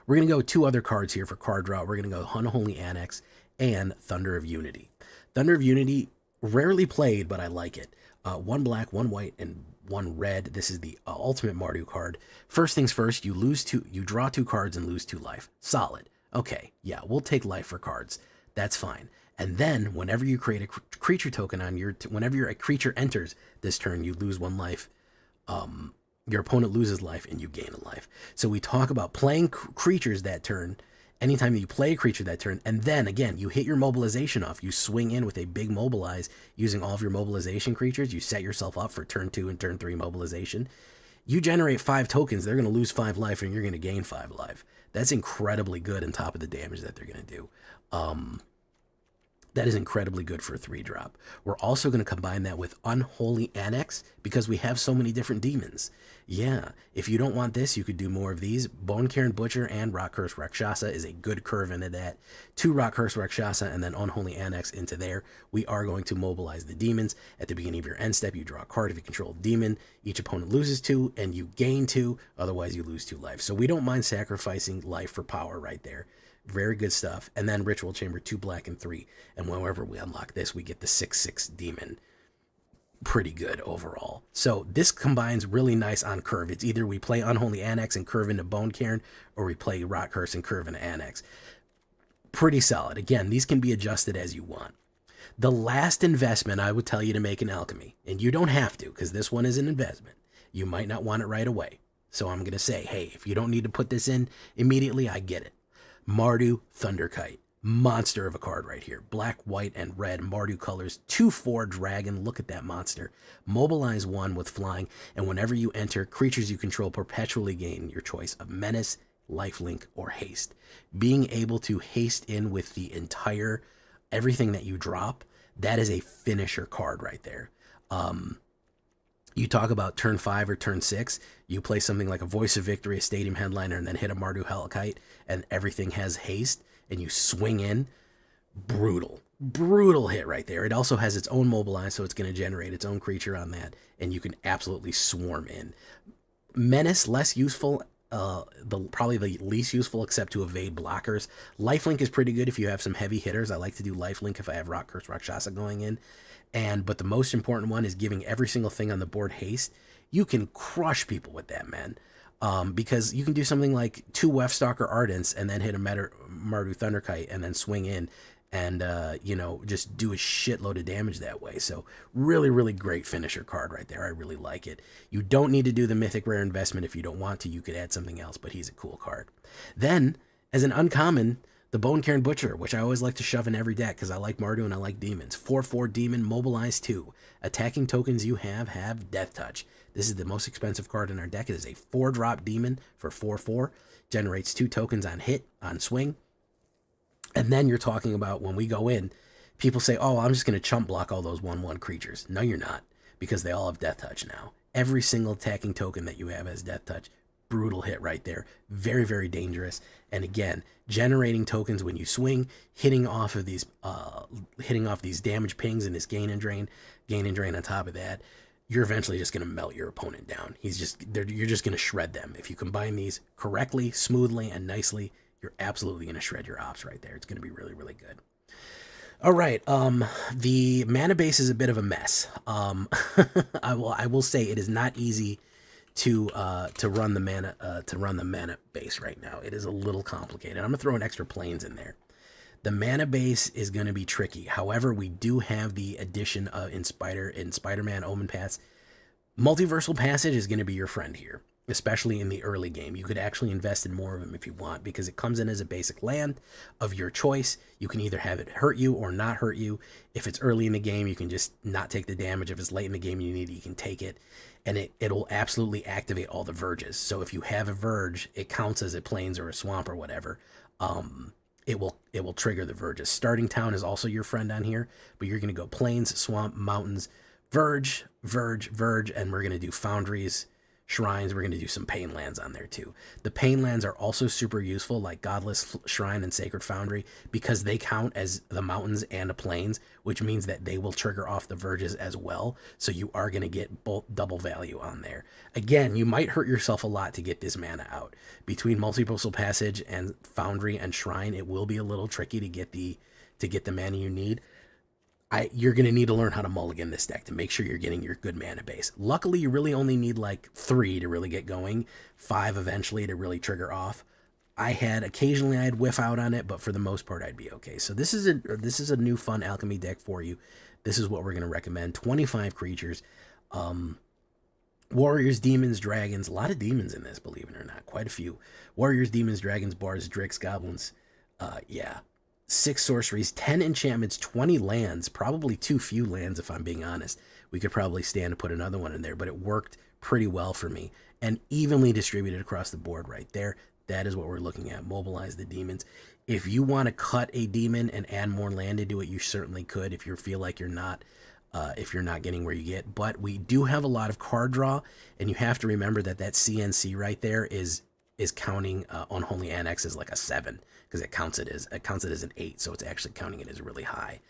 We're going to go 2 other cards here for card draw. We're going to go Unholy Annex and Thunder of Unity. Thunder of Unity, rarely played, but I like it. 1 black, 1 white, and 1 red. This is the ultimate Mardu card. First things first, you draw 2 cards and lose 2 life. Solid. Okay, yeah, we'll take life for cards. That's fine. And then, whenever you create a creature token on whenever a creature enters this turn, you lose 1 life. Your opponent loses life and you gain a life. So we talk about playing creatures that turn. Anytime you play a creature that turn, and then again, you hit your mobilization off. You swing in with a big mobilize using all of your mobilization creatures. You set yourself up for turn 2 and turn 3 mobilization. You generate 5 tokens. They're going to lose 5 life and you're going to gain 5 life. That's incredibly good on top of the damage that they're going to do. That is incredibly good for a 3-drop. We're also going to combine that with Unholy Annex because we have so many different demons. Yeah, if you don't want this, you could do more of these. Bone Cairn Butcher and Rock Curse Rakshasa is a good curve into that. 2 Rock Curse Rakshasa and then Unholy Annex into there. We are going to mobilize the demons. At the beginning of your end step, you draw a card. If you control a demon, each opponent loses 2 and you gain 2. Otherwise, you lose 2 life. So we don't mind sacrificing life for power right there. Very good stuff. And then Ritual Chamber, 2 black and 3. And whenever we unlock this, we get the 6/6 demon. Pretty good overall. So this combines really nice on curve. It's either we play Unholy Annex and curve into Bone Cairn, or we play Rock Curse and curve into Annex. Pretty solid. Again, these can be adjusted as you want. The last investment I would tell you to make in Alchemy, and you don't have to because this one is an investment. You might not want it right away. So I'm going to say, hey, if you don't need to put this in immediately, I get it. Mardu Thunderkite. Monster of a card right here. Black, white, and red. Mardu colors. 2/4 dragon. Look at that monster. Mobilize 1 with flying. And whenever you enter, creatures you control perpetually gain your choice of menace, lifelink, or haste. Being able to haste in with the entire everything that you drop, that is a finisher card right there. You talk about turn 5 or turn 6, you play something like a Voice of Victory, a Stadium Headliner, and then hit a Mardu Hellkite, and everything has haste, and you swing in. Brutal. Brutal hit right there. It also has its own mobilize, so it's going to generate its own creature on that, and you can absolutely swarm in. Menace, less useful, probably the least useful except to evade blockers. Lifelink is pretty good if you have some heavy hitters. I like to do Lifelink if I have Rock Curse Rakshasa going in. But the most important one is giving every single thing on the board haste. You can crush people with that, man. Because you can do something like 2 Wealthstalker Ardents and then hit a Mardu Thunderkite and then swing in and, just do a shitload of damage that way. So really, really great finisher card right there. I really like it. You don't need to do the Mythic Rare investment if you don't want to. You could add something else, but he's a cool card. Then, as an uncommon, The Bone Cairn Butcher, which I always like to shove in every deck because I like Mardu and I like demons. 4/4 demon, mobilize 2. Attacking tokens you have Death Touch. This is the most expensive card in our deck. It is a 4-drop demon for 4/4. Generates 2 tokens on hit, on swing. And then you're talking about when we go in, people say, oh, I'm just going to chump block all those 1/1 creatures. No, you're not, because they all have Death Touch now. Every single attacking token that you have has Death Touch. Brutal hit right there. Very, very dangerous. And again, generating tokens when you swing, hitting off these damage pings and this gain and drain on top of that, you're eventually just going to melt your opponent down. You're just going to shred them. If you combine these correctly, smoothly, and nicely, you're absolutely going to shred your ops right there. It's going to be really, really good. All right, the mana base is a bit of a mess. I will say it is not easy to run the mana base right now. It is a little complicated. I'm gonna throw an extra planes in there. The mana base is gonna be tricky. However, we do have the addition of in Spider-Man Omen Pass. Multiversal Passage is gonna be your friend here, especially in the early game. You could actually invest in more of them if you want, because it comes in as a basic land of your choice. You can either have it hurt you or not hurt you. If it's early in the game, you can just not take the damage. If it's late in the game, you can take it. And it'll absolutely activate all the verges. So if you have a verge, it counts as a plains or a swamp or whatever. It will trigger the verges. Starting Town is also your friend on here, but you're going to go plains, swamp, mountains, verge, and we're going to do foundries, shrines. We're going to do some pain lands on there too. The pain lands are also super useful, like Godless Shrine and Sacred Foundry, because they count as the mountains and the plains, which means that they will trigger off the verges as well. So you are going to get both double value on there. Again, you might hurt yourself a lot to get this mana out. Between Multiversal Passage and Foundry and Shrine, it will be a little tricky to get the mana you need. You're going to need to learn how to mulligan this deck to make sure you're getting your good mana base. Luckily, you really only need like 3 to really get going, 5 eventually to really trigger off. Occasionally I'd whiff out on it, but for the most part I'd be okay. So this is a new fun alchemy deck for you. This is what we're going to recommend. 25 creatures, warriors, demons, dragons, a lot of demons in this, believe it or not, quite a few. Warriors, demons, dragons, bards, dricks, goblins, yeah. 6 sorceries, 10 enchantments, 20 lands, probably too few lands if I'm being honest. We could probably stand to put another one in there, but it worked pretty well for me. And evenly distributed across the board right there. That is what we're looking at. Mobilize the demons. If you want to cut a demon and add more land into it, you certainly could if you feel like you're not getting where you get. But we do have a lot of card draw, and you have to remember that CNC right there is counting Unholy Annex as like a 7, because it counts it as an 8, so it's actually counting it as really high.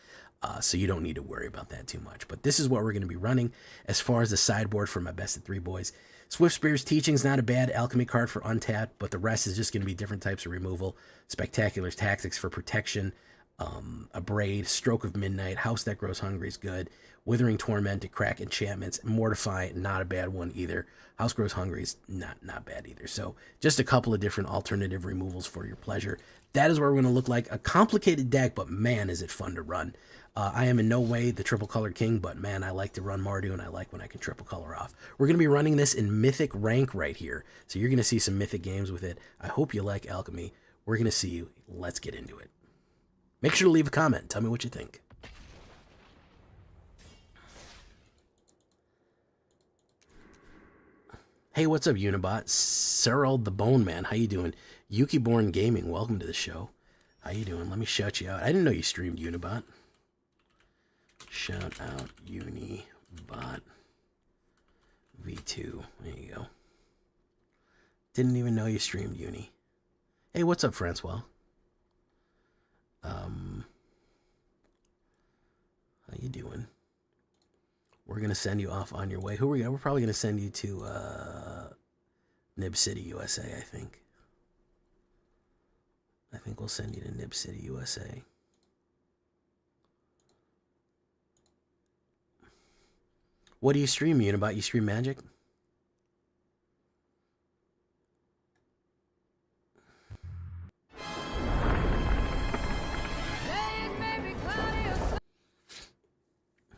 So you don't need to worry about that too much. But this is what we're going to be running as far as the sideboard for my best of 3 boys. Swift Spear's Teaching is not a bad alchemy card for untapped, but the rest is just going to be different types of removal. Spectacular Tactics for protection. Abrade, Stroke of Midnight, House That Grows Hungry is good. Withering Torment to crack enchantments. Mortify, not a bad one either. House Grows Hungry is not bad either. So just a couple of different alternative removals for your pleasure. That is where we're going to look like. A complicated deck, but man, is it fun to run. I am in no way the triple color king, but man, I like to run Mardu, and I like when I can triple color off. We're going to be running this in Mythic rank right here. So you're going to see some Mythic games with it. I hope you like alchemy. We're going to see you. Let's get into it. Make sure to leave a comment. Tell me what you think. Hey, what's up, Unibot? Cyril the Bone Man, how you doing? Yukiborn Gaming, welcome to the show. How you doing? Let me shout you out. I didn't know you streamed, Unibot. Shout out Unibot V2. There you go. Didn't even know you streamed Uni. Hey, what's up, Francois? How you doing? We're gonna send you off on your way. Who are we? We're probably gonna send you to Nib City, USA. I think we'll send you to Nib City, USA. What do you stream, Unibot? You stream Magic?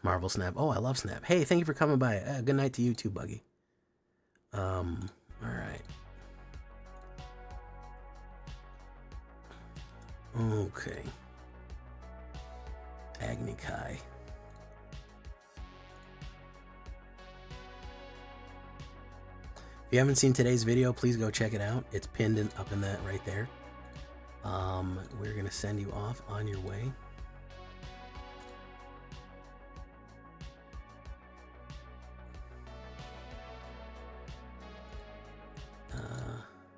Marvel Snap. Oh, I love Snap. Hey, thank you for coming by. Good night to you too, Buggy. All right. Okay. Agni Kai. If you haven't seen today's video, please go check it out. It's pinned up in that right there. We're gonna send you off on your way.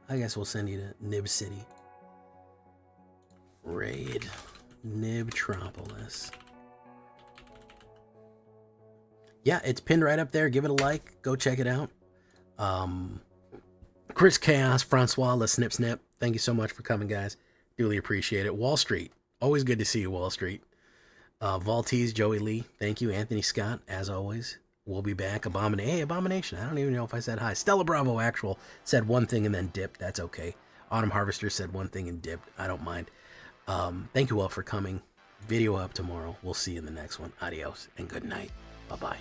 I guess we'll send you to Nib City. Raid Nibtropolis. Yeah, it's pinned right up there. Give it a like. Go check it out. Chris Chaos, Francois, Le Snip Snip. Thank you so much for coming, guys. Duly appreciate it. Wall Street. Always good to see you, Wall Street. Valtese, Joey Lee. Thank you. Anthony Scott, as always. We'll be back. Abomination. I don't even know if I said hi. Stella Bravo Actual said one thing and then dipped. That's okay. Autumn Harvester said one thing and dipped. I don't mind. Thank you all for coming. Video up tomorrow. We'll see you in the next one. Adios and good night. Bye-bye.